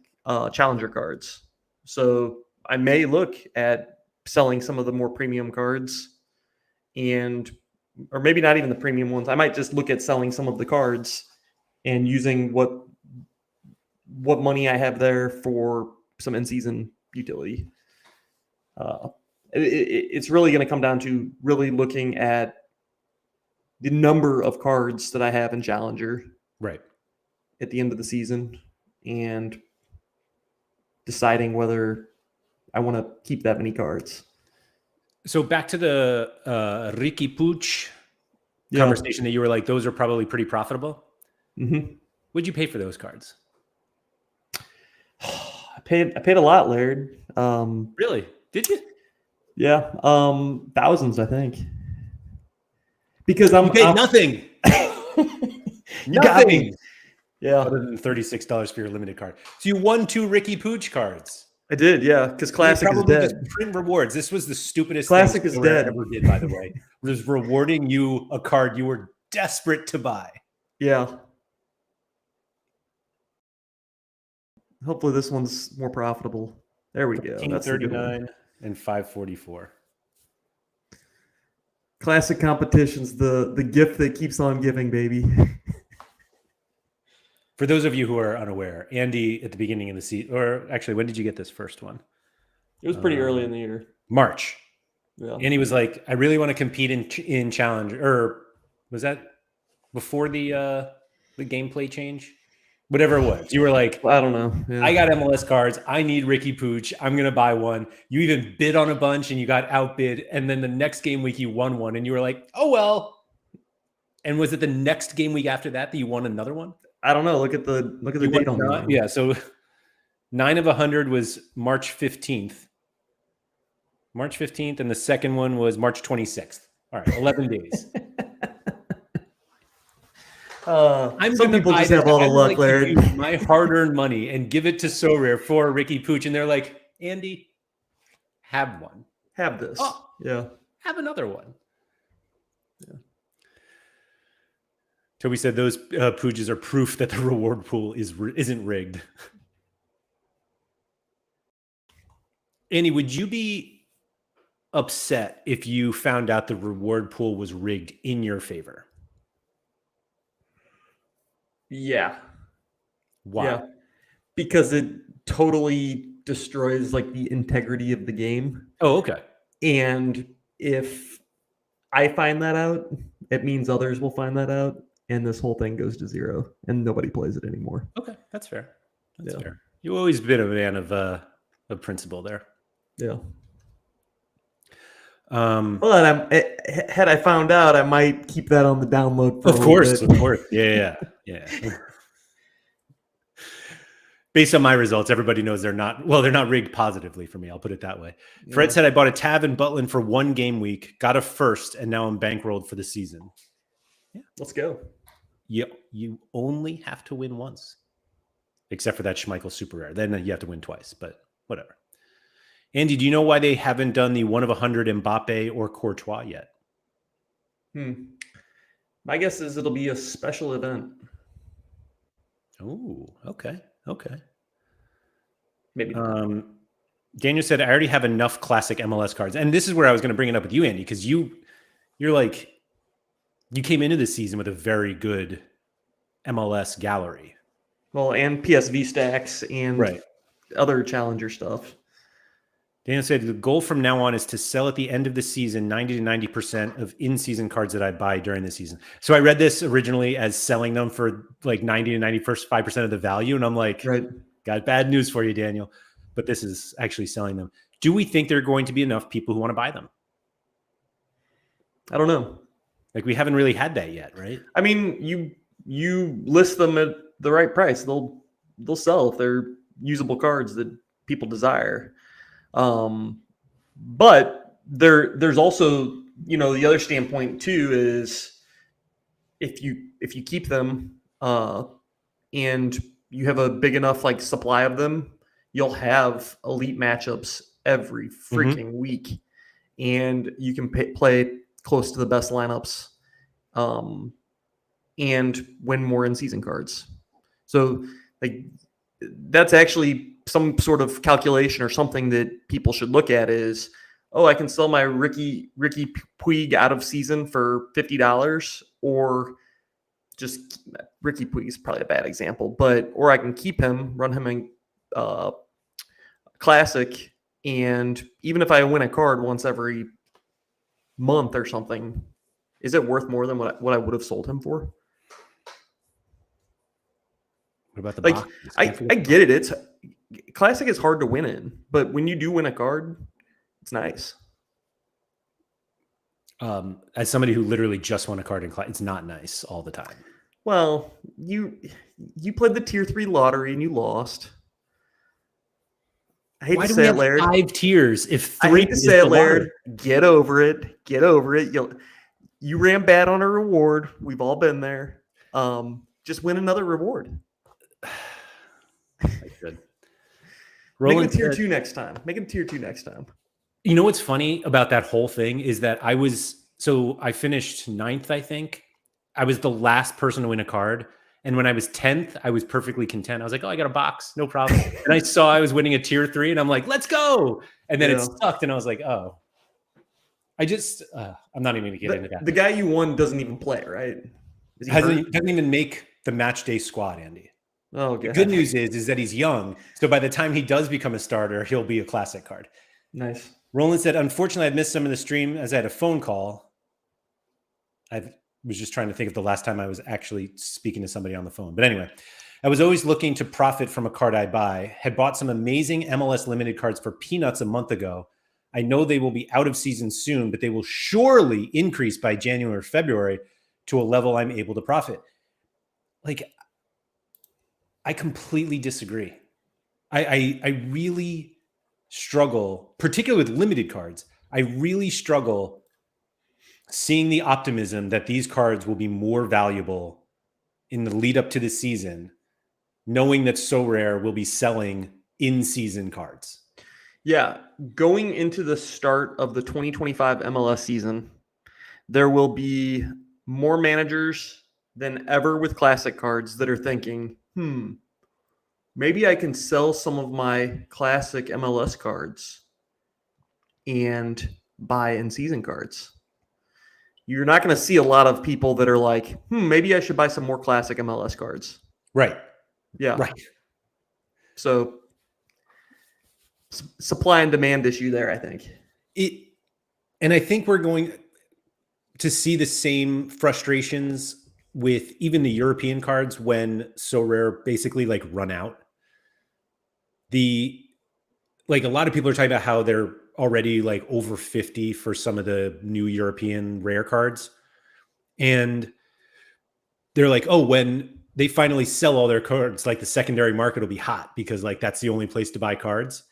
challenger cards. So I may look at selling some of the more premium cards, and or maybe not even the premium ones. I might just look at selling some of the cards and using what money I have there for some in-season utility. It's really going to come down to really looking at the number of cards that I have in Challenger Right. at the end of the season and deciding whether I want to keep that many cards. So back to the Ricky Puig conversation that you were like, those are probably pretty profitable. Mm-hmm. What'd you pay for those cards? I paid a lot, Laird. Really? Did you? Yeah, thousands, I think. Because You paid nothing. You got me. Yeah, Other than $36 for your limited card. So you won 2 Ricky Puig cards. I did. Yeah, because Classic is probably dead. just print rewards. This was the stupidest Classic thing is Sorare dead. ever did, by the way. Was rewarding you a card you were desperate to buy. Yeah. Hopefully this one's more profitable. There we go. That's the good one. 39 and 544. Classic competitions, the gift that keeps on giving, baby. For those of you who are unaware, Andy at the beginning of the season, or actually, when did you get this first one? It was pretty early in the year. March. Yeah. And he was like, I really want to compete in challenge. Or was that before the gameplay change? Whatever it was. You were like, I don't know. Yeah. I got MLS cards. I need Ricky Puig. I'm going to buy one. You even bid on a bunch and you got outbid. And then the next game week you won one and you were like, oh, well. And was it the next game week after that you won another one? I don't know. Look at the date on that. Yeah. So 9 of 100 was March 15th. March 15th. And the second one was March 26th. All right. 11 days. Some people just have all the luck, Laird. My hard-earned money and give it to Sorare for Ricky Puig. And they're like, Andy, have one. Have this. Oh, yeah. Have another one. Yeah. Toby said those Puiges are proof that the reward pool isn't rigged. Andy, would you be upset if you found out the reward pool was rigged in your favor? Yeah. Why? Yeah. Because it totally destroys like the integrity of the game. Oh, okay. And if I find that out, it means others will find that out, and this whole thing goes to zero, and nobody plays it anymore. Okay, that's fair. That's fair. You've always been a man of principle there. Yeah. Well, had I found out, I might keep that on the download for of course. Yeah. Based on my results, everybody knows they're not rigged positively for me. I'll put it that way. Yeah. Fred said, I bought a Tav in Butland for 1 game week, got a first, and now I'm bankrolled for the season. Yeah, let's go. You only have to win once, except for that Schmeichel super rare. Then you have to win twice, but whatever. Andy, do you know why they haven't done the 1 of 100 Mbappe or Courtois yet? My guess is it'll be a special event. Oh, okay. Maybe. Daniel said, I already have enough classic MLS cards. And this is where I was going to bring it up with you, Andy, because you're like, you came into this season with a very good MLS gallery. Well, and PSV stacks and other challenger stuff. Daniel said, the goal from now on is to sell at the end of the season 90 to 90% of in-season cards that I buy during the season. So I read this originally as selling them for like 90 to 95% of the value. And I'm like, got bad news for you, Daniel. But this is actually selling them. Do we think there are going to be enough people who want to buy them? I don't know. Like, we haven't really had that yet, right? I mean, you list them at the right price. They'll sell if they're usable cards that people desire. But there's also, the other standpoint too is if you keep them and you have a big enough like supply of them, you'll have elite matchups every freaking week, and you can play close to the best lineups and win more in-season cards. So like that's actually some sort of calculation or something that people should look at is, oh, I can sell my Ricky Puig out of season for $50, or just Ricky Puig is probably a bad example, or I can keep him, run him in Classic, and even if I win a card once every month or something, is it worth more than what I would have sold him for? What about the Like, box? I get it. It's Classic is hard to win in, but when you do win a card, it's nice. As somebody who literally just won a card in class, it's not nice all the time. Well, you played the tier 3 lottery and you lost. I hate Why to do say we it, have Laird. 5 tiers if 3 I hate to is say the it, Laird. lottery? Get over it. Get over it. You ran bad on a reward. We've all been there. Just win another reward. I should. Make Roland it a tier said- 2 next time. Make it a tier 2 next time. You know what's funny about that whole thing is that I finished 9th, I think. I was the last person to win a card. And when I was 10th, I was perfectly content. I was like, oh, I got a box, no problem. And I saw I was winning a tier 3 and I'm like, let's go. And then it sucked. And I was like, oh, I'm not even gonna get into that. The guy you won doesn't even play, right? Doesn't even make the match day squad, Andy. Oh, okay. The good news is that he's young. So by the time he does become a starter, he'll be a classic card. Nice. Roland said, unfortunately, I missed some of the stream as I had a phone call. I was just trying to think of the last time I was actually speaking to somebody on the phone. But anyway, I was always looking to profit from a card I buy. Had bought some amazing MLS limited cards for peanuts a month ago. I know they will be out of season soon, but they will surely increase by January or February to a level I'm able to profit. Like, I completely disagree. I really struggle, particularly with limited cards. I really struggle seeing the optimism that these cards will be more valuable in the lead up to the season, knowing that Sorare will be selling in-season cards. Yeah, going into the start of the 2025 MLS season, there will be more managers than ever with classic cards that are thinking, maybe I can sell some of my classic MLS cards and buy in-season cards. You're not going to see a lot of people that are like, maybe I should buy some more classic MLS cards. Right. Yeah. Right. So supply and demand issue there, I think. And I think we're going to see the same frustrations with even the European cards when Sorare basically like run out. A lot of people are talking about how they're already like over 50 for some of the new European rare cards. And they're like, oh, when they finally sell all their cards, like the secondary market will be hot because like that's the only place to buy cards.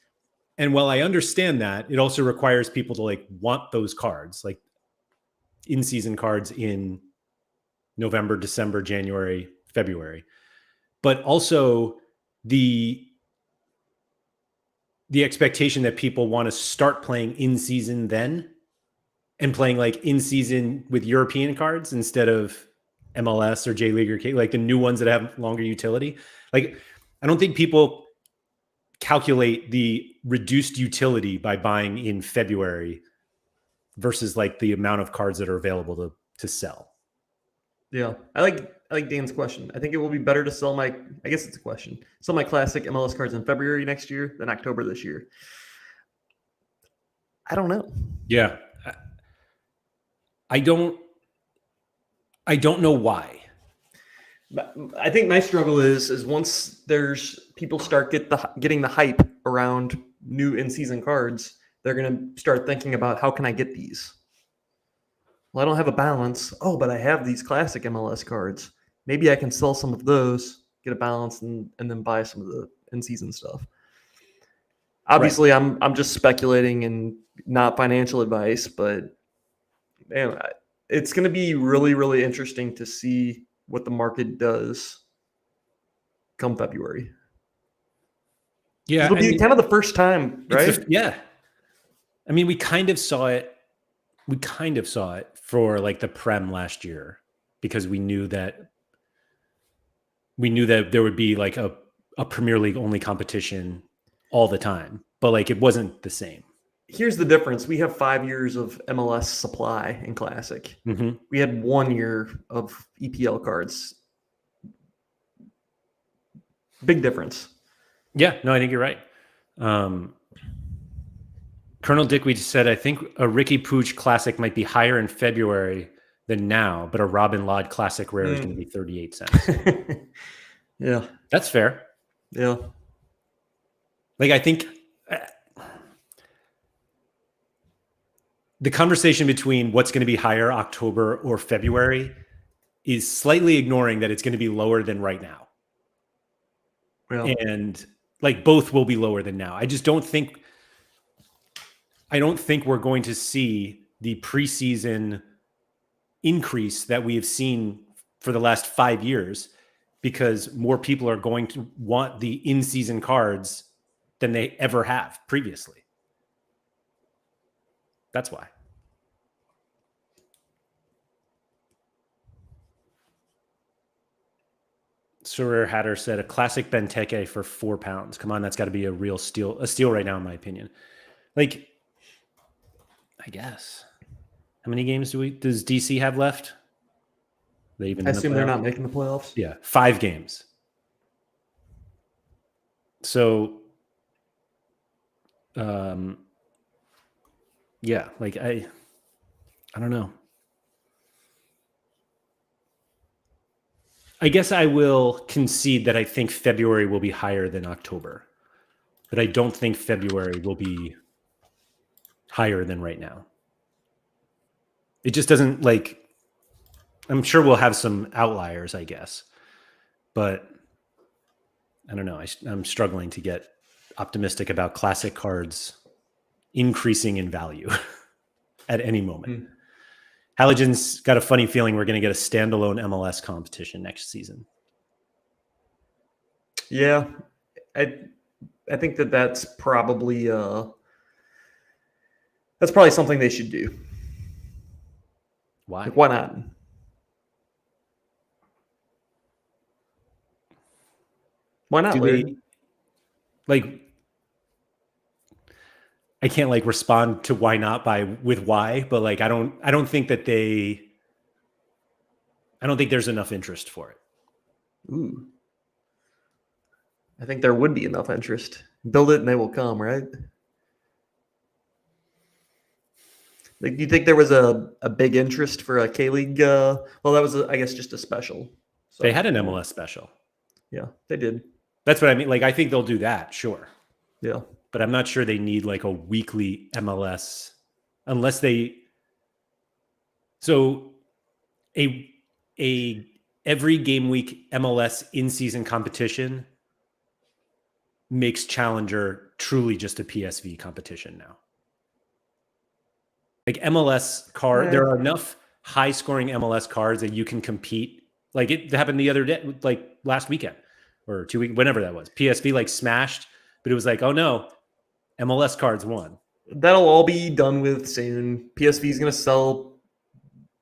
And while I understand that, it also requires people to like want those cards, like in-season cards in November, December, January, February. But also the expectation that people want to start playing in-season then and playing like in-season with European cards instead of MLS or J League or like the new ones that have longer utility. Like, I don't think people calculate the reduced utility by buying in February versus like the amount of cards that are available to sell. Yeah. I like Dan's question. I think it will be better to sell I guess it's a question. Sell my classic MLS cards in February next year than October this year. I don't know. Yeah. I don't know why. I think my struggle is once there's people start getting the hype around new in-season cards, they're going to start thinking about how can I get these? Well, I don't have a balance. Oh, but I have these classic MLS cards. Maybe I can sell some of those, get a balance, and then buy some of the in-season stuff. Obviously, I'm just speculating and not financial advice, but man, it's going to be really, really interesting to see what the market does come February. Yeah, It'll be kind of the first time, right? yeah. I mean, we kind of saw it. We kind of saw it for like the Prem last year because we knew that there would be like a Premier League only competition all the time, but like it wasn't the same. Here's the difference. We have 5 years of MLS supply in Classic. Mm-hmm. We had 1 year of EPL cards. Big difference. Yeah, no, I think you're right. Colonel Dickweed said, I think a Ricky Pooch Classic might be higher in February than now, but a Robin Lod Classic Rare is going to be 38 cents. Yeah. That's fair. Yeah. Like, I think the conversation between what's going to be higher October or February is slightly ignoring that it's going to be lower than right now. Yeah. And like both will be lower than now. I don't think we're going to see the preseason increase that we have seen for the last 5 years because more people are going to want the in-season cards than they ever have previously. That's why. Sorare Hatter said a classic Benteke for £4. Come on, that's got to be a real steal, a steal right now, in my opinion. Like, I guess. How many games does DC have left? They even I assume they're not making the playoffs. Yeah, 5 games. So, yeah, like I don't know. I guess I will concede that I think February will be higher than October, but I don't think February will be higher than right now. It just doesn't like, I'm sure we'll have some outliers, I guess, but I don't know. I'm struggling to get optimistic about classic cards increasing in value at any moment. Halogen's got a funny feeling we're going to get a standalone MLS competition next season. Yeah, I think that's probably something they should do. Why? Like, why not? Why not? Like, I can't like respond to why not with why, but like I don't think there's enough interest for it. Ooh. I think there would be enough interest. Build it and they will come, right? Like, do you think there was a big interest for a K-League? Well, that was, I guess, just a special. So, they had an MLS special. Yeah, they did. That's what I mean. Like, I think they'll do that, sure. Yeah. But I'm not sure they need like a weekly MLS unless they. So a every game week MLS in-season competition makes Challenger truly just a PSV competition now. Like MLS card, there are enough high-scoring MLS cards that you can compete. Like it happened the other day, like last weekend or 2 weeks, whenever that was. PSV like smashed, but it was like, oh no, MLS cards won. That'll all be done with soon. PSV is going to sell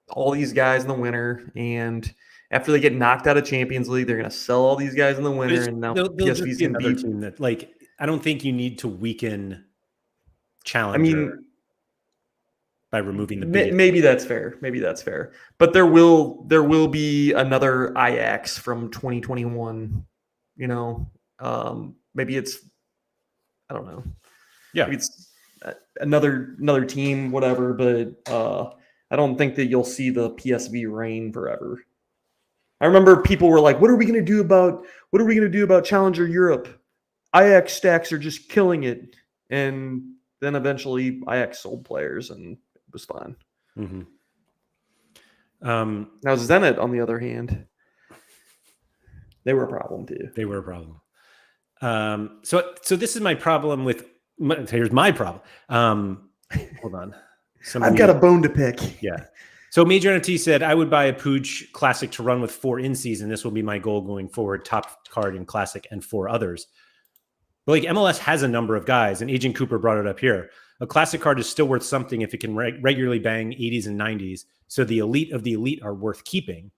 all these guys in the winter, and after they get knocked out of Champions League, they're going to sell all these guys in the winter, and now PSV is going to be team that, like, I don't think you need to weaken Challenger. I mean, by removing the biggest. Maybe that's fair. But there will be another Ajax from 2021. You know, maybe it's, I don't know. Yeah, maybe it's another team, whatever. But I don't think that you'll see the PSV reign forever. I remember people were like, "What are we going to do about Challenger Europe? Ajax stacks are just killing it." And then eventually Ajax sold players and it was fine. Mm-hmm. Now Zenit, on the other hand, they were a problem too. They were a problem. So this is my problem with Here's my problem. Hold on. I've got a bone to pick. Yeah. So Major NFT said, I would buy a Pooch Classic to run with 4 in season. This will be my goal going forward. Top card in Classic and 4 others. But like MLS has a number of guys, and Agent Cooper brought it up here. A Classic card is still worth something if it can regularly bang 80s and 90s. So the elite of the elite are worth keeping.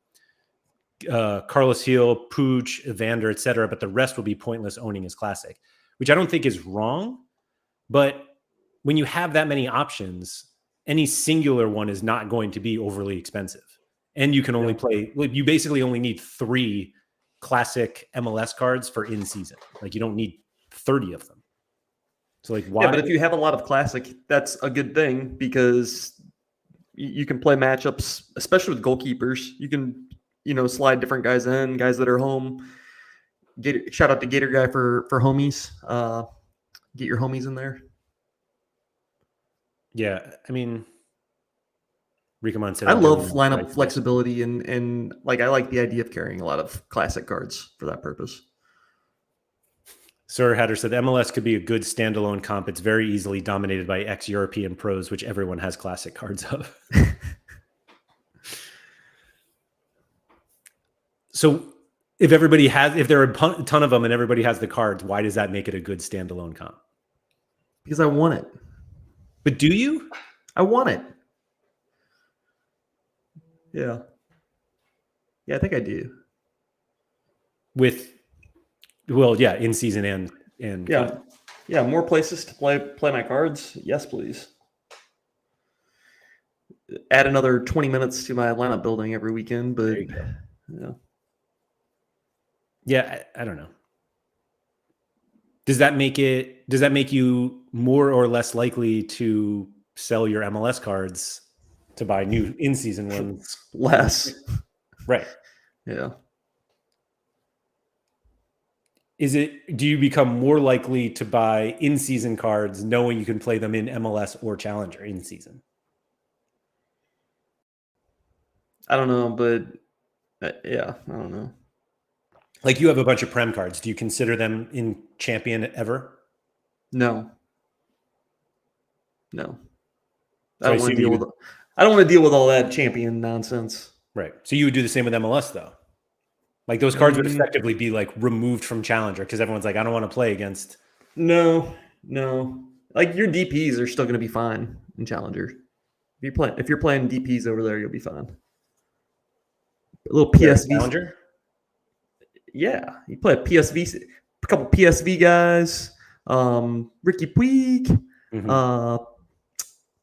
Carlos Heel, Pooch, Evander, etc. But the rest will be pointless owning as Classic, which I don't think is wrong. But when you have that many options, any singular one is not going to be overly expensive. And you can only play, you basically only need 3 Classic MLS cards for in season. Like you don't need 30 of them. So like why? Yeah, but if you have a lot of Classic, that's a good thing because you can play matchups, especially with goalkeepers. You can, slide different guys in, guys that are home. Shout out to Gator Guy for homies. Get your homies in there. Yeah, I mean, Ricamon said I love lineup flexibility and like I like the idea of carrying a lot of Classic cards for that purpose. Sir Hatter said MLS could be a good standalone comp. It's very easily dominated by ex-European pros, which everyone has Classic cards of. So if there are a ton of them and everybody has the cards, why does that make it a good standalone comp? Because I want it. But do you? I want it. Yeah. Yeah, I think I do. In season and yeah, more places to play my cards. Yes, please. Add another 20 minutes to my lineup building every weekend, but I don't know. Does that make you more or less likely to sell your MLS cards to buy new in-season ones? Less. Right. Yeah. Do you become more likely to buy in-season cards knowing you can play them in MLS or Challenger in season? I don't know, but I don't know. Like you have a bunch of Prem cards. Do you consider them in Champion ever? No. I don't want to deal with all that Champion nonsense. Right. So you would do the same with MLS though. Like those cards would effectively be like removed from Challenger because everyone's like, I don't want to play against. No. Like your DPs are still going to be fine in Challenger. If you're playing DPs over there, you'll be fine. A little PSV. Challenger? Yeah, you play a couple PSV guys, Ricky Puig,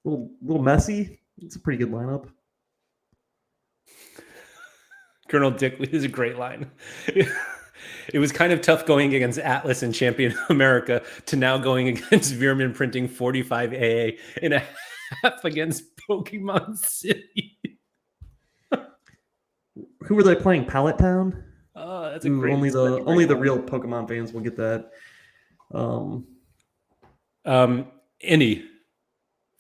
little Messi. It's a pretty good lineup. Colonel Dick is a great line. It was kind of tough going against Atlas and Champion America to now going against Veerman printing 45 AA and a half against Pokemon City. Who were they playing? Pallet Town? Oh, that's a great. Only the real Pokemon fans will get that. Any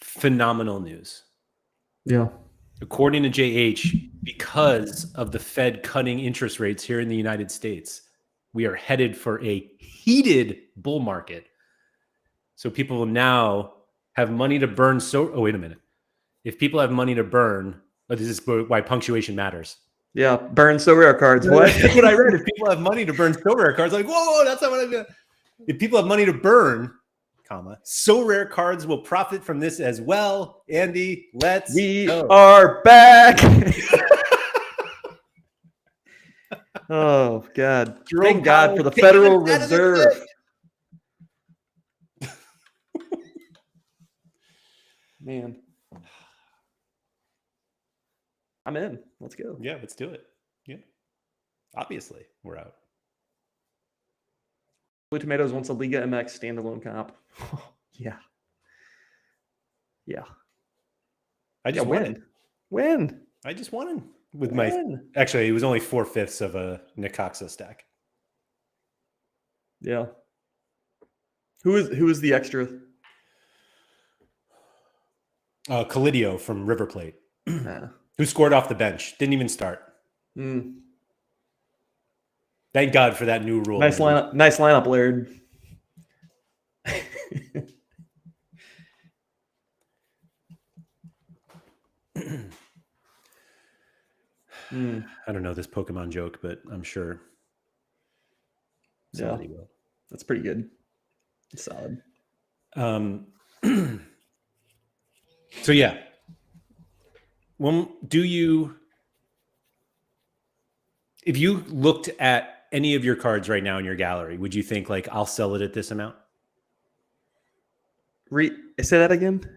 phenomenal news. Yeah. According to JH, because of the Fed cutting interest rates here in the United States, we are headed for a heated bull market. So people will now have money to burn. Wait a minute. If people have money to burn, this is why punctuation matters. Yeah, burn Sorare cards. What? That's what I read. If people have money to burn Sorare cards, like, whoa, that's not what I'm going to. If people have money to burn, Sorare cards will profit from this as well. Andy, we are back. Oh, God. Thank God for the Federal Reserve. Man. I'm in. Let's go. Yeah, let's do it. Yeah. Obviously, we're out. Blue Tomatoes wants a Liga MX standalone comp. Yeah. I just win. I just won with actually, it was only 4/5 of a Necaxa stack. Yeah. Who is the extra? Calidio from River Plate. Who scored off the bench. Didn't even start. Thank God for that new rule. Nice lineup, Laird. I don't know this Pokemon joke, but I'm sure somebody will. That's pretty good. It's solid. So yeah, if you looked at any of your cards right now in your gallery, would you think like I'll sell it at this amount? Say that again.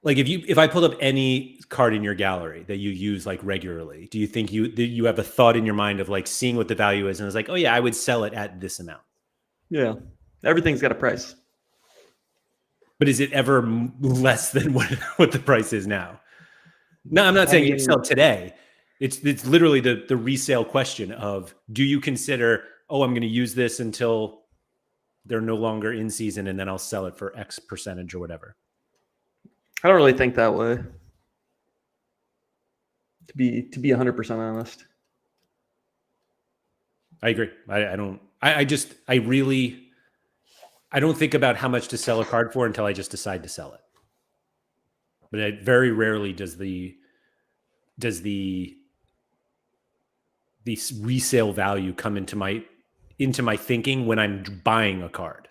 Like if I pulled up any card in your gallery that you use like regularly, do you think you have a thought in your mind of like seeing what the value is and it's like, oh yeah, I would sell it at this amount? Yeah, everything's got a price. But is it ever less than what the price is now? No, I'm not saying you sell today. It's literally the resale question of, do you consider, oh, I'm going to use this until they're no longer in season and then I'll sell it for X percentage or whatever? I don't really think that way. To be 100% honest. I agree. I don't think about how much to sell a card for until I just decide to sell it. But very rarely does the resale value come into my thinking when I'm buying a card.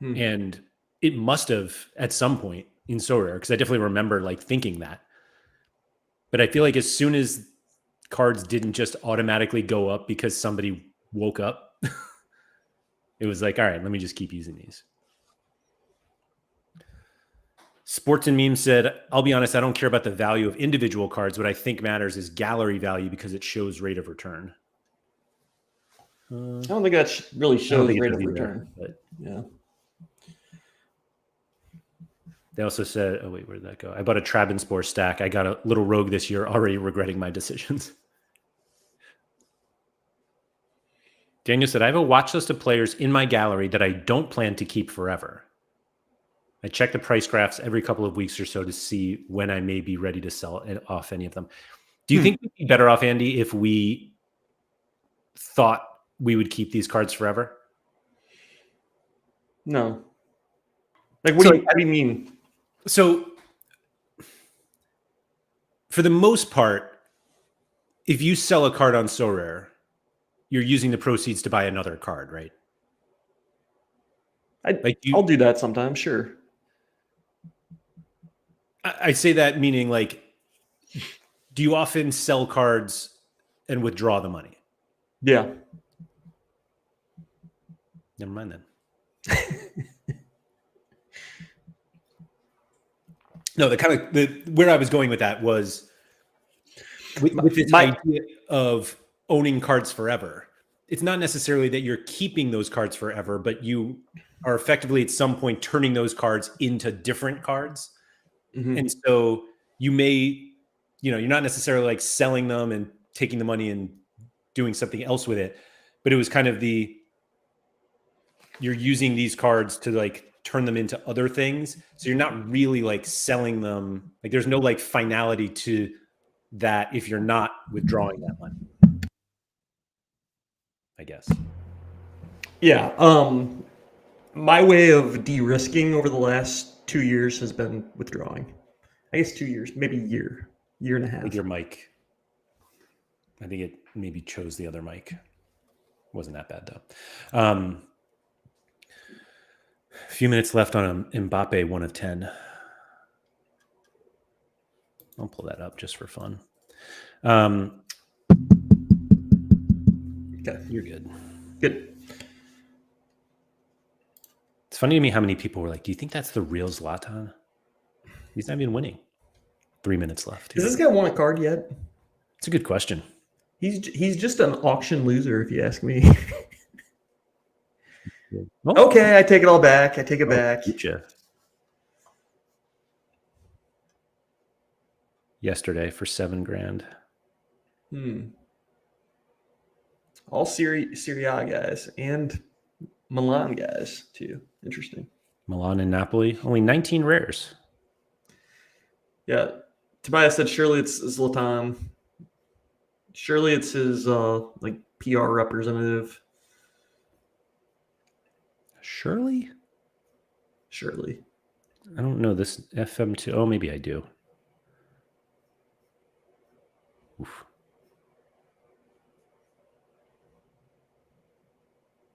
And it must have at some point in Sorare, because I definitely remember like thinking that. But I feel like as soon as cards didn't just automatically go up because somebody woke up, it was like, all right, let me just keep using these. Sports and Meme said, I'll be honest, I don't care about the value of individual cards. What I think matters is gallery value because it shows rate of return. I don't think that really shows rate of return. But yeah. They also said, oh, wait, where did that go? I bought a Trabzonspor stack. I got a little rogue this year, already regretting my decisions. Daniel said, I have a watch list of players in my gallery that I don't plan to keep forever. I check the price graphs every couple of weeks or so to see when I may be ready to sell off any of them. Do you think we'd be better off, Andy, if we thought we would keep these cards forever? No. Like, what do you mean? So, for the most part, if you sell a card on Sorare, you're using the proceeds to buy another card, right? I'll do that sometimes, sure. I say that meaning like, do you often sell cards and withdraw the money? Yeah. Never mind then. No, where I was going with that was with this idea of owning cards forever. It's not necessarily that you're keeping those cards forever, but you are effectively at some point turning those cards into different cards. Mm-hmm. And so you may, you're not necessarily like selling them and taking the money and doing something else with it, but it was kind of you're using these cards to like turn them into other things. So you're not really like selling them. Like there's no like finality to that if you're not withdrawing that money, I guess. Yeah. My way of de-risking over the last 2 years has been withdrawing. I guess 2 years, maybe year and a half. With your mic. I think it maybe chose the other mic. Wasn't that bad though. A few minutes left on Mbappe 1 of 10. I'll pull that up just for fun. Okay. You're good. Good. It's funny to me how many people were like, do you think that's the real Zlatan? He's not even winning. 3 minutes left. Has this guy won a card yet? It's a good question. He's just an auction loser, if you ask me. Oh. Okay, I take it all back. I take it back. Yesterday for $7,000. All Serie A guys and Milan guys too. Interesting. Milan and Napoli, only 19 rares. Yeah, Tobias said surely it's Zlatan. Surely it's his like PR representative. Surely? Surely. I don't know this FM2. Oh, maybe I do. Oof.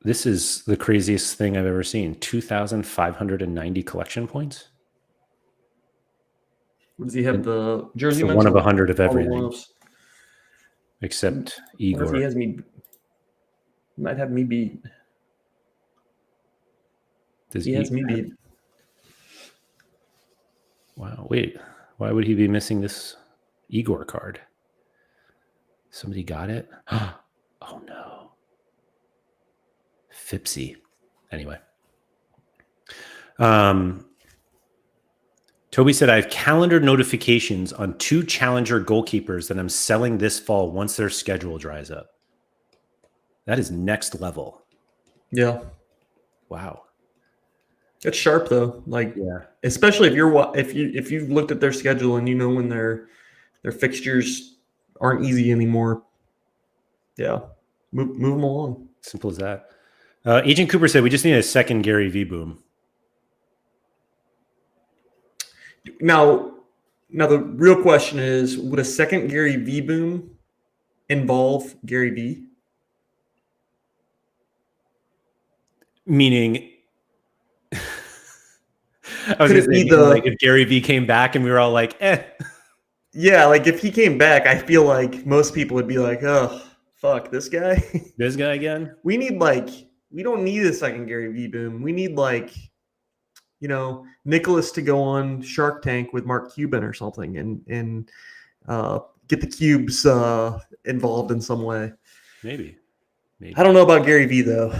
This is the craziest thing I've ever seen. 2,590 collection points. Does he have the jersey? It's the one of 100 of all the everything, one-offs? except I wonder if he Igor. has me. He might have me beat. He has me beat. Wow, wait. Why would he be missing this Igor card? Somebody got it? Oh, no. Fipsy. Anyway. Toby said, I have calendar notifications on 2 challenger goalkeepers that I'm selling this fall once their schedule dries up. That is next level. Yeah. Wow. It's sharp though. Like, Yeah. especially if you've looked at their schedule and you know when their fixtures aren't easy anymore. Yeah. Move them along. Simple as that. Agent Cooper said, we just need a second Gary V boom. Now the real question is, would a second Gary V boom involve Gary V? Meaning, I was going to say, like if Gary V came back and we were all like, eh. Yeah, like if he came back, I feel like most people would be like, oh, fuck, this guy? This guy again? We don't need a second Gary V boom. We need Nicholas to go on Shark Tank with Mark Cuban or something and get the cubes involved in some way. Maybe. I don't know about Gary V though.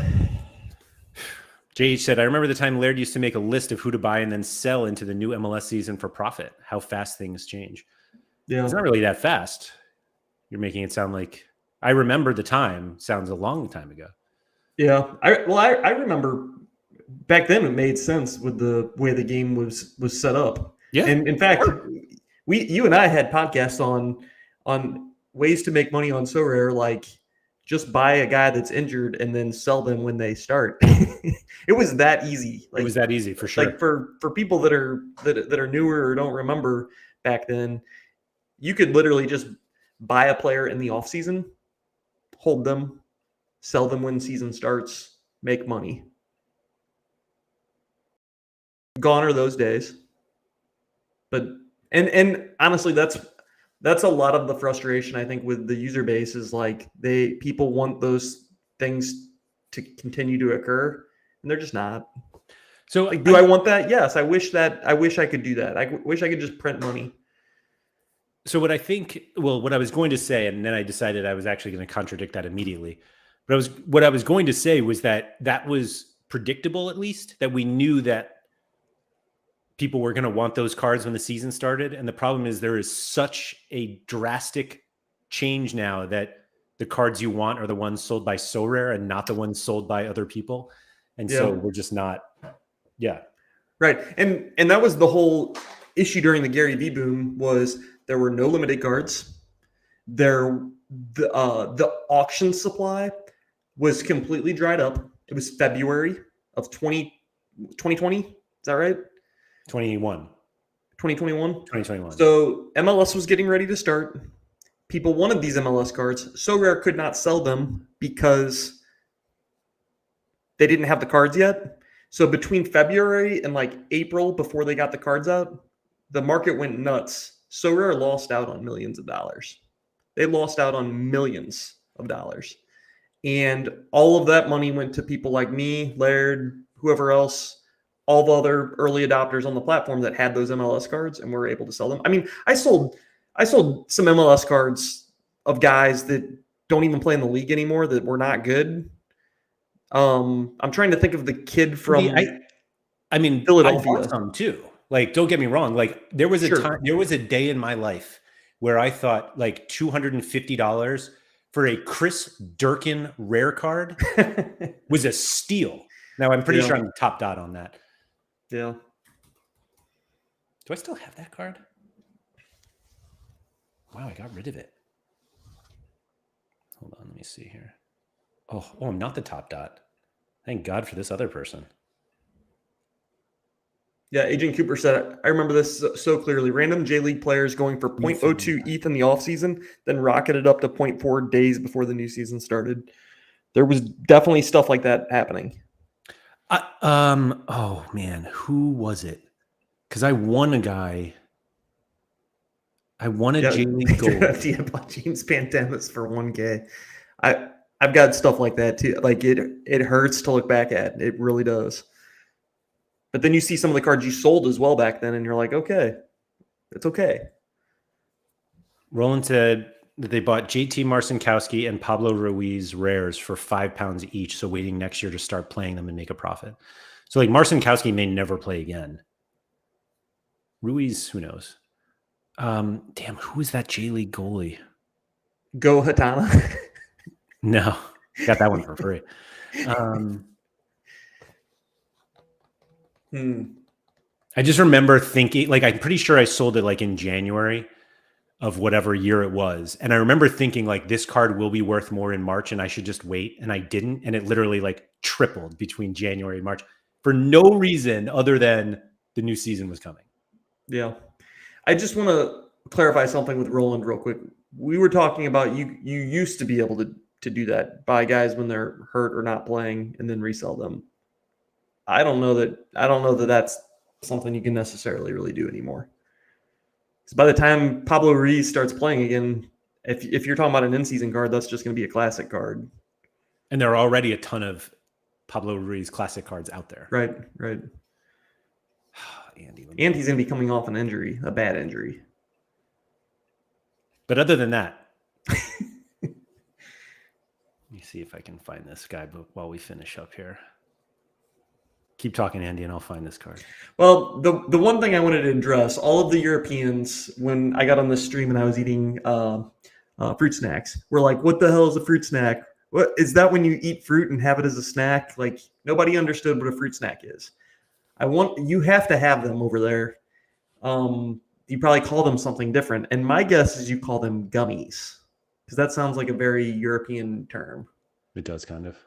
JH said, I remember the time Laird used to make a list of who to buy and then sell into the new MLS season for profit. How fast things change. Yeah. It's not really that fast. You're making it sound like I remember the time. Sounds a long time ago. Yeah. I remember back then it made sense with the way the game was set up. Yeah. And in fact, you and I had podcasts on ways to make money on Sorare, like just buy a guy that's injured and then sell them when they start. It was that easy. It was that easy for sure. Like for people that are newer or don't remember back then, you could literally just buy a player in the offseason, hold them, sell them when season starts, make money. Gone are those days. But and honestly, that's a lot of the frustration I think with the user base is like people want those things to continue to occur and they're just not. So like, do I want that? Yes. I wish I could do that. I wish I could just print money. So what I was going to say, and then I decided I was actually going to contradict that immediately. But what I was going to say was that was predictable, at least, that we knew that people were going to want those cards when the season started. And the problem is there is such a drastic change now that the cards you want are the ones sold by Sorare and not the ones sold by other people. And so we're just not. Yeah. Right. And that was the whole issue during the Gary V boom was there were no limited cards. The auction supply was completely dried up. It was February of 2020. Is that right? 2021. So MLS was getting ready to start. People wanted these MLS cards. Sorare could not sell them because they didn't have the cards yet. So between February and like April, before they got the cards out, the market went nuts. Sorare lost out on millions of dollars. They lost out on millions of dollars. And all of that money went to people like me, Laird, whoever else, all the other early adopters on the platform that had those MLS cards and were able to sell them. I mean, I sold some MLS cards of guys that don't even play in the league anymore that were not good. I'm trying to think of the kid from I mean, Philadelphia. I bought some too. Like, don't get me wrong. Like, there was a day in my life where I thought like $250 for a Chris Durkin rare card was a steal. Now I'm pretty sure I'm top dot on that. Yeah. Do I still have that card? Wow, I got rid of it. Hold on, let me see here. Oh, I'm not the top dot. Thank God for this other person. Yeah, Agent Cooper said, I remember this so clearly. Random J League players going for 0.02 ETH in the offseason, then rocketed up to 0.4 days before the new season started. There was definitely stuff like that happening. Oh man, who was it? Because I won a guy. I won a J League goal. Yeah, bought James Pantemis for 1K. I've got stuff like that too. Like it hurts to look back at. It really does. But then you see some of the cards you sold as well back then, and you're like, okay, it's okay. Roland said that they bought JT Marcinkowski and Pablo Ruiz rares for £5 each. So waiting next year to start playing them and make a profit. So like Marcinkowski may never play again. Ruiz, who knows? Damn, who is that J League goalie? Go Hatana. No, got that one for free. I just remember thinking, like, I'm pretty sure I sold it like in January of whatever year it was. And I remember thinking like this card will be worth more in March and I should just wait. And I didn't. And it literally like tripled between January and March for no reason other than the new season was coming. Yeah. I just want to clarify something with Roland real quick. We were talking about you used to be able to do that, buy guys when they're hurt or not playing and then resell them. I don't know that that's something you can necessarily really do anymore. Because by the time Pablo Ruiz starts playing again, if you're talking about an in-season card, that's just going to be a classic card. And there are already a ton of Pablo Ruiz classic cards out there. Right. And he's going to be coming off an injury, a bad injury. But other than that, let me see if I can find this guy while we finish up here. Keep talking, Andy, and I'll find this card. Well, the one thing I wanted to address, all of the Europeans, when I got on this stream and I was eating fruit snacks, were like, what the hell is a fruit snack? What is that when you eat fruit and have it as a snack? Like, nobody understood what a fruit snack is. You have to have them over there. You probably call them something different. And my guess is you call them gummies, because that sounds like a very European term. It does kind of.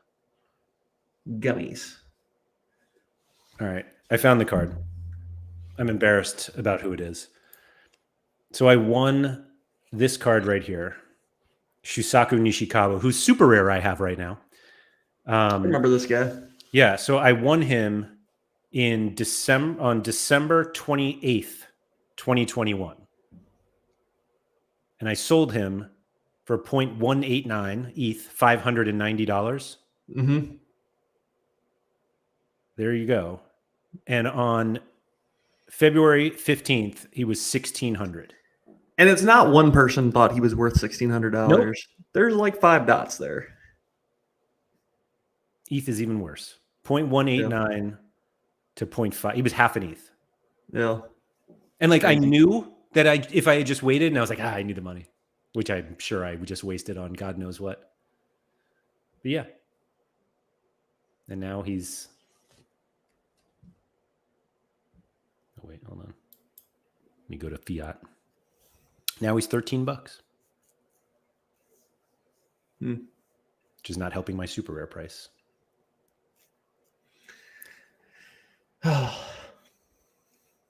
Gummies. All right. I found the card. I'm embarrassed about who it is. So I won this card right here. Shusaku Nishikawa, who's super rare I have right now. I remember this guy. Yeah. So I won him on December 28th, 2021. And I sold him for 0.189 ETH, $590. Mm-hmm. There you go. And on February 15th, he was $1,600. And it's not one person thought he was worth $1,600. Nope. There's like 5 dots there. ETH is even worse. 0.189 to 0.5. He was half an ETH. Yeah. And like I knew that if I had just waited, and I was like, I need the money, which I'm sure I just wasted on God knows what. But yeah. And now he's... Oh, wait, hold on. Let me go to fiat. Now he's $13. Which is not helping my super rare price.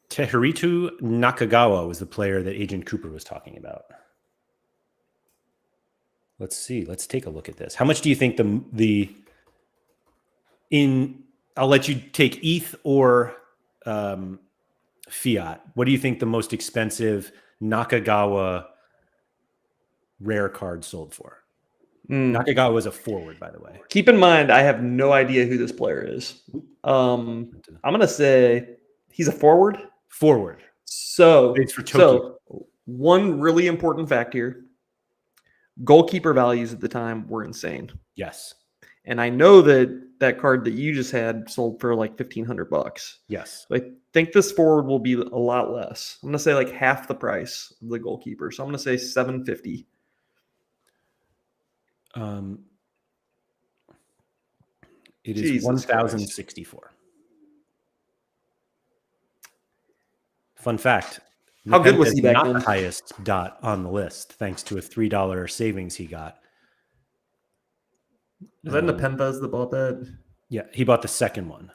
Tehiritu Nakagawa was the player that Agent Cooper was talking about. Let's see. Let's take a look at this. How much do you think I'll let you take ETH or fiat. What do you think the most expensive Nakagawa rare card sold for? Nakagawa was a forward, by the way. Keep in mind, I have no idea who this player is. I'm going to say he's a forward. Forward. So, it's for Tokyo. So one really important fact here, goalkeeper values at the time were insane. Yes. And I know that card that you just had sold for like $1,500. Yes. So I think this forward will be a lot less. I'm going to say like half the price of the goalkeeper. So I'm going to say $750. It is $1,064. Fun fact. How good was he back not then? The highest dot on the list, thanks to a $3 savings he got. Was that Nepenthes that bought that? Yeah, he bought the second one.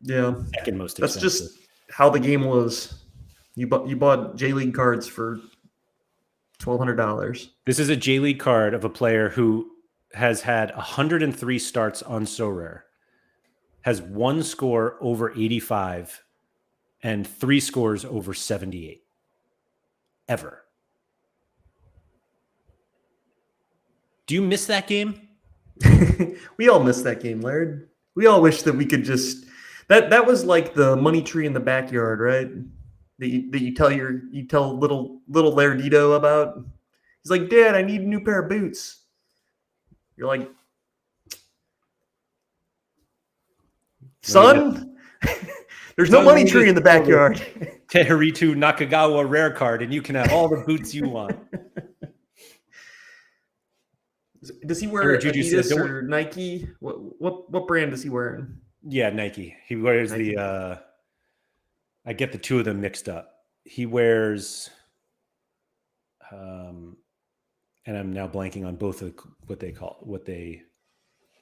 Yeah. Second most expensive. how the game was. You bought J League cards for $1,200. This is a J League card of a player who has had 103 starts on Sorare, has one score over 85, and 3 scores over 78. Ever. Do you miss that game? We all miss that game, Laird. We all wish that we could just that was like the money tree in the backyard, right? That you tell little Lairdito about. He's like, Dad, I need a new pair of boots. You're like, son, there's no money tree in the backyard. Teharitu Nakagawa rare card, and you can have all the boots you want. Does he wear Juju Adidas said, or Nike? What brand is he wearing? Yeah, Nike. He wears Nike. the I get the two of them mixed up. He wears and I'm now blanking on both of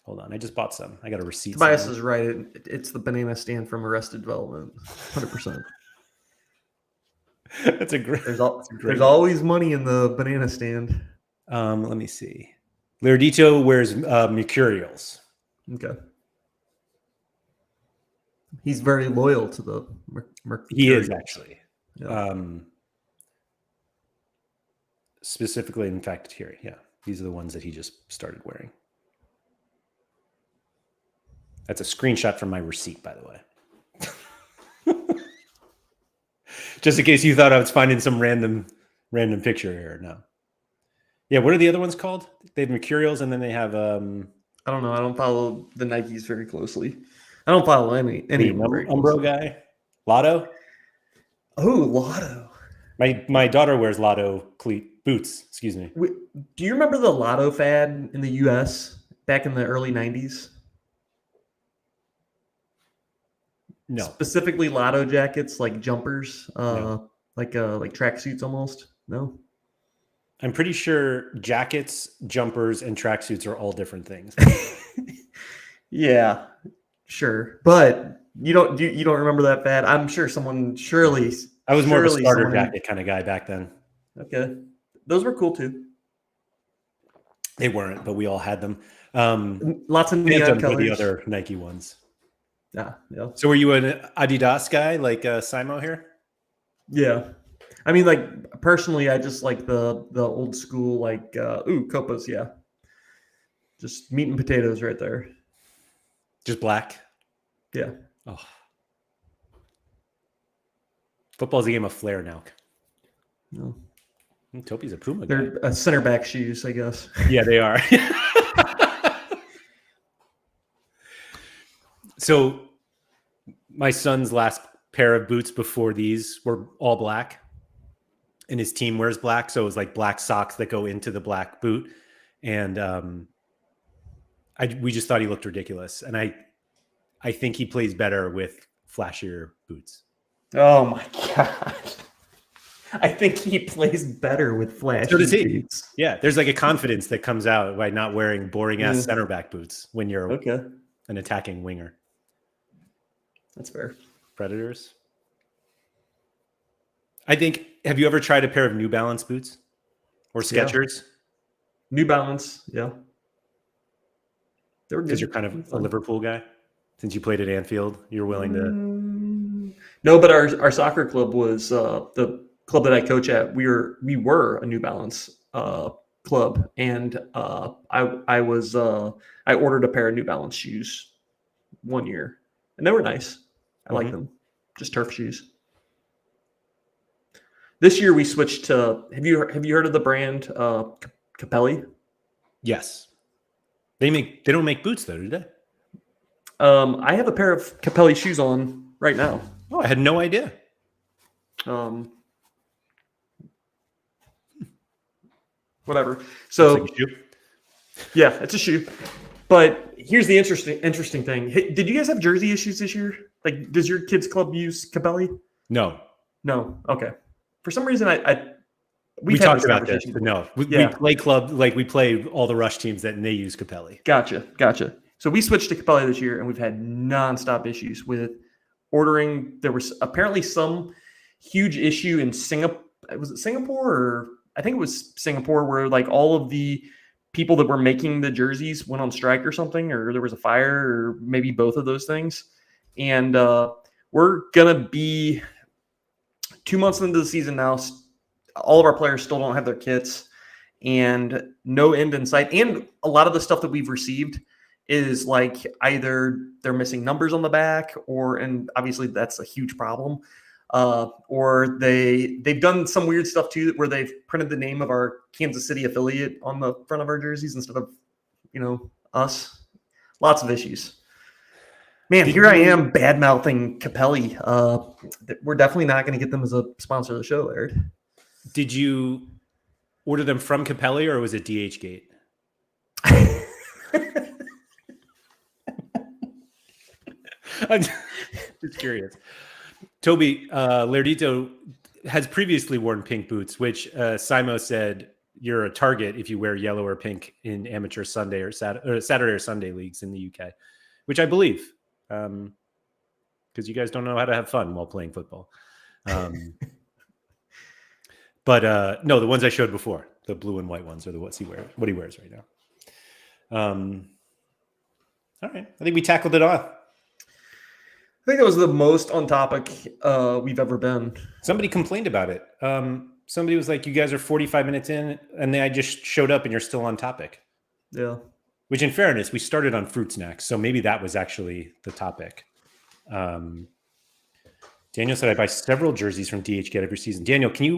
hold on. I just bought some. I got a receipt. Tobias somewhere. is right. It's the banana stand from Arrested Development. 100%. That's a great. There's always money in the banana stand. Let me see. Lairdito wears Mercurials. Okay. He's very loyal to the He is actually. Yeah. Specifically, in fact, here, yeah, these are the ones that he just started wearing. That's a screenshot from my receipt, by the way. Just in case you thought I was finding some random picture here. No. Yeah, what are the other ones called? They have Mercurials, and then they have I don't know. I don't follow the Nikes very closely. I don't follow any Umbro guy. Lotto. Oh, Lotto. My daughter wears Lotto boots. Excuse me. Do you remember the Lotto fad in the U.S. back in the early 90s? No. Specifically Lotto jackets, like jumpers, No. like tracksuits almost. No. I'm I'm pretty sure jackets, jumpers, and tracksuits are all different things. Yeah, sure, but you don't remember that fad? I'm sure someone surely. I was more of a surely starter someone- jacket kind of guy back then. Okay, those were cool too. They weren't, but we all had them. Lots of neon Phantoms were colors. the other Nike ones. Yeah. So were you an Adidas guy like Simo here? Yeah. I mean, like personally, I just like the old school, like Copas. Yeah, just meat and potatoes right there. Just black? Yeah. Oh. Football's a game of flair now. No. Topi's a Puma guy. They're center back shoes, I guess. Yeah, they are. So my son's last pair of boots before these were all black, and his team wears black. So it was like black socks that go into the black boot. And we just thought he looked ridiculous. And I think he plays better with flashier boots. Oh my god! I think he plays better with flashy So does he. boots. Yeah, there's like a confidence that comes out by not wearing boring ass center back boots when you're Okay, an attacking winger. that's fair. Predators. I think. Have you ever tried a pair of New Balance boots or Yeah. Skechers? New Balance, yeah. They were good. Because you're kind of a Liverpool guy. Since you played at Anfield, you're willing to. No, but our soccer club was the club that I coach at. We were a New Balance club, and I ordered a pair of New Balance shoes one year, and they were nice. I like them, just turf shoes. This year we switched to. Have you heard of the brand Capelli? Yes. They don't make boots though, do they? I have a pair of Capelli shoes on right now. Oh, I had no idea. Whatever. So Looks like a shoe. yeah, it's a shoe. But here's the interesting thing. Hey, did you guys have jersey issues this year? Like, does your kids club use Capelli? No. No. Okay. For some reason, We talked about this, conversation but no. We Yeah. play club, like we play all the rush teams and they use Capelli. Gotcha. So we switched to Capelli this year, and we've had nonstop issues with ordering. There was apparently some huge issue in Singapore. Was it Singapore, or I think it was Singapore, where like all of the people that were making the jerseys went on strike or something, or there was a fire, or maybe both of those things. And we're gonna be 2 months into the season now. All of our players still don't have their kits, and no end in sight. And a lot of the stuff that we've received is like either they're missing numbers on the back, and obviously that's a huge problem. Or they've done some weird stuff too, where they've printed the name of our Kansas City affiliate on the front of our jerseys instead of, us. Lots of issues. Man, here I am bad mouthing Capelli. We're definitely not going to get them as a sponsor of the show, Eric. Did you order them from Capelli or was it DH Gate? I'm just curious. Toby, Lardito has previously worn pink boots, which Simo said you're a target if you wear yellow or pink in amateur Sunday or Saturday or Sunday leagues in the UK, which I believe, because you guys don't know how to have fun while playing football. But no, the ones I showed before, the blue and white ones, are what he wears right now. All right, I think we tackled it all. I think that was the most on topic we've ever been. Somebody complained about it. Somebody was like, you guys are 45 minutes in, and then I just showed up and you're still on topic. Yeah. Which, in fairness, we started on fruit snacks, so maybe that was actually the topic. Daniel said, I buy several jerseys from DH Gate every season. Daniel, can you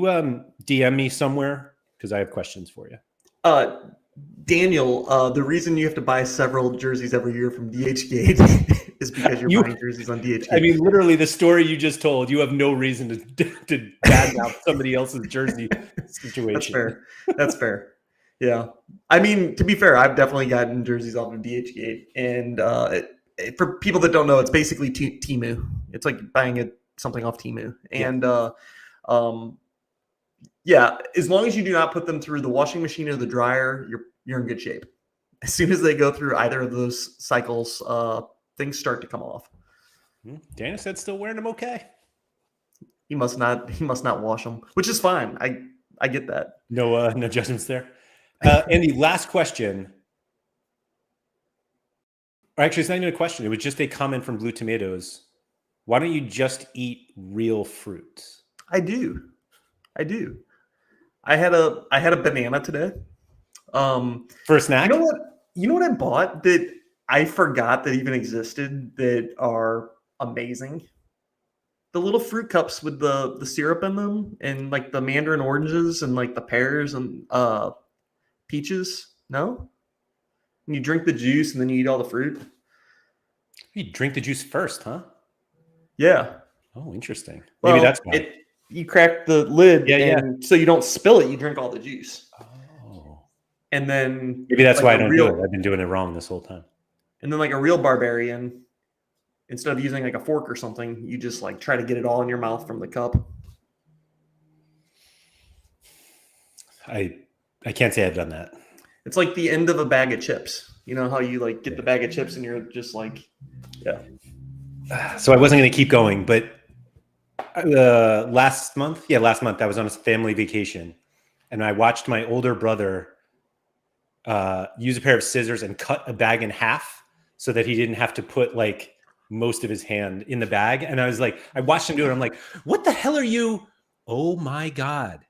DM me somewhere? Because I have questions for you. Daniel, the reason you have to buy several jerseys every year from DH Gate is because you're buying jerseys on DH Gate. I mean, literally, the story you just told, you have no reason to bad mouth somebody else's jersey situation. That's fair. Yeah. I mean, to be fair, I've definitely gotten jerseys off of DH Gate. And for people that don't know, it's basically Temu. It's like buying something off Temu. And yeah, as long as you do not put them through the washing machine or the dryer, you're in good shape. As soon as they go through either of those cycles, things start to come off. Daniel said still wearing them okay. He must not wash them, which is fine. I get that. No judgments there. Andy, last question. Or actually, it's not even a question. It was just a comment from Blue Tomatoes. Why don't you just eat real fruit? I do. I had a banana today. For a snack? You know what I bought that I forgot that even existed that are amazing? The little fruit cups with the syrup in them, and like the mandarin oranges and like the pears and peaches. No? And you drink the juice and then you eat all the fruit. You drink the juice first, huh? Yeah. Oh, interesting. Well, maybe that's why. You crack the lid, so you don't spill it. You drink all the juice. Oh. And then maybe that's why I don't do it. I've been doing it wrong this whole time. And then like a real barbarian, instead of using like a fork or something, you just like try to get it all in your mouth from the cup. I can't say I've done that. It's like the end of a bag of chips. You know how you like get the bag of chips and you're just like, yeah. So I wasn't going to keep going, but last month I was on a family vacation, and I watched my older brother use a pair of scissors and cut a bag in half so that he didn't have to put like most of his hand in the bag. And I was like, I watched him do it. I'm like, what the hell are you? Oh my God.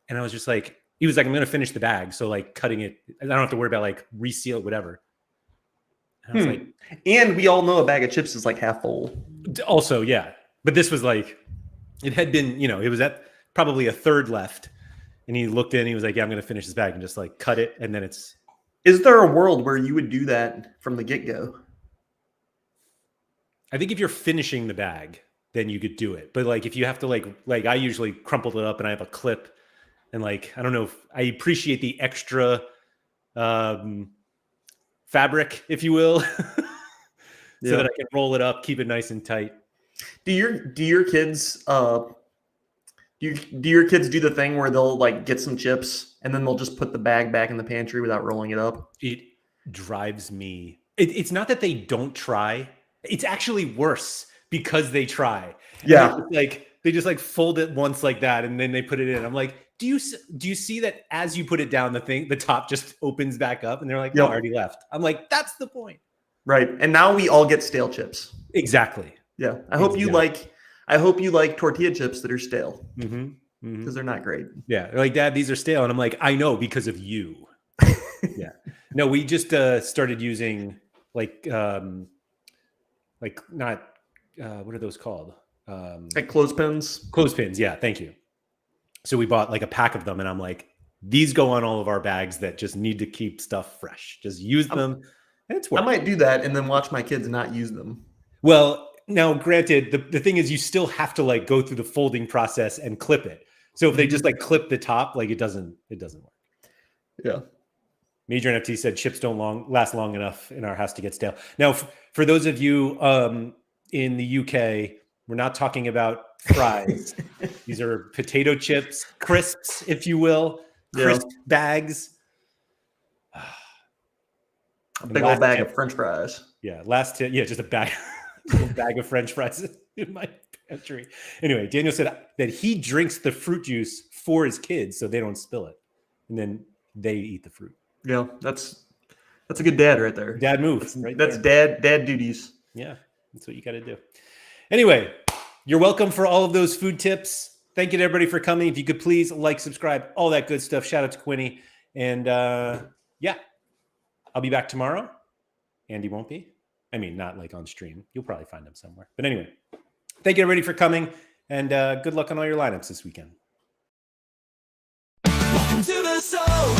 And I was just like, he was like, I'm going to finish the bag. So like cutting it, I don't have to worry about like reseal it, whatever. And I was like, and we all know a bag of chips is like half full. Also, yeah. But this was like, it had been, it was at probably a third left. And he looked in, he was like, yeah, I'm going to finish this bag, and just like cut it. And then it's. Is there a world where you would do that from the get-go? I think if you're finishing the bag, then you could do it. But like, if you have to like I usually crumpled it up and I have a clip, and like, I don't know if I appreciate the extra fabric, if you will, so that I can roll it up, keep it nice and tight. Do your kids do your kids do the thing where they'll like get some chips and then they'll just put the bag back in the pantry without rolling it up? It drives me. It's not that they don't try. It's actually worse because they try. And Yeah. they're just like they just like fold it once like that, and then they put it in. I'm like, do you see that as you put it down, the top just opens back up, and they're like, no, I already left. I'm like, that's the point. Right. And now we all get stale chips. Exactly. Yeah. I hope you like tortilla chips that are stale. Mm-hmm. Because they're not great. Yeah. They're like, Dad, these are stale. And I'm like, I know, because of you. Yeah. No, we just started using like not what are those called? Like clothespins. Clothespins. Yeah. Thank you. So we bought like a pack of them, and I'm like, these go on all of our bags that just need to keep stuff fresh. Just use them. And it's worth. I might do that and then watch my kids not use them. Well, now granted, the thing is you still have to like go through the folding process and clip it. So if they just like clip the top, like it doesn't work. Yeah. Major NFT said chips don't last long enough in our house to get stale. Now, for those of you in the UK, we're not talking about fries. These are potato chips, crisps, if you will, crisp bags. A big old bag of French fries. Yeah, just a bag of French fries in my pantry. Anyway, Daniel said that he drinks the fruit juice for his kids so they don't spill it, and then they eat the fruit. Yeah, that's a good dad right there. Dad move. That's dad duties. Yeah, that's what you got to do. Anyway, you're welcome for all of those food tips. Thank you to everybody for coming. If you could please like, subscribe, all that good stuff. Shout out to Quinny. And yeah, I'll be back tomorrow. Andy won't be. I mean, not like on stream. You'll probably find him somewhere. But anyway, thank you everybody for coming. And good luck on all your lineups this weekend. Welcome to the Sorare.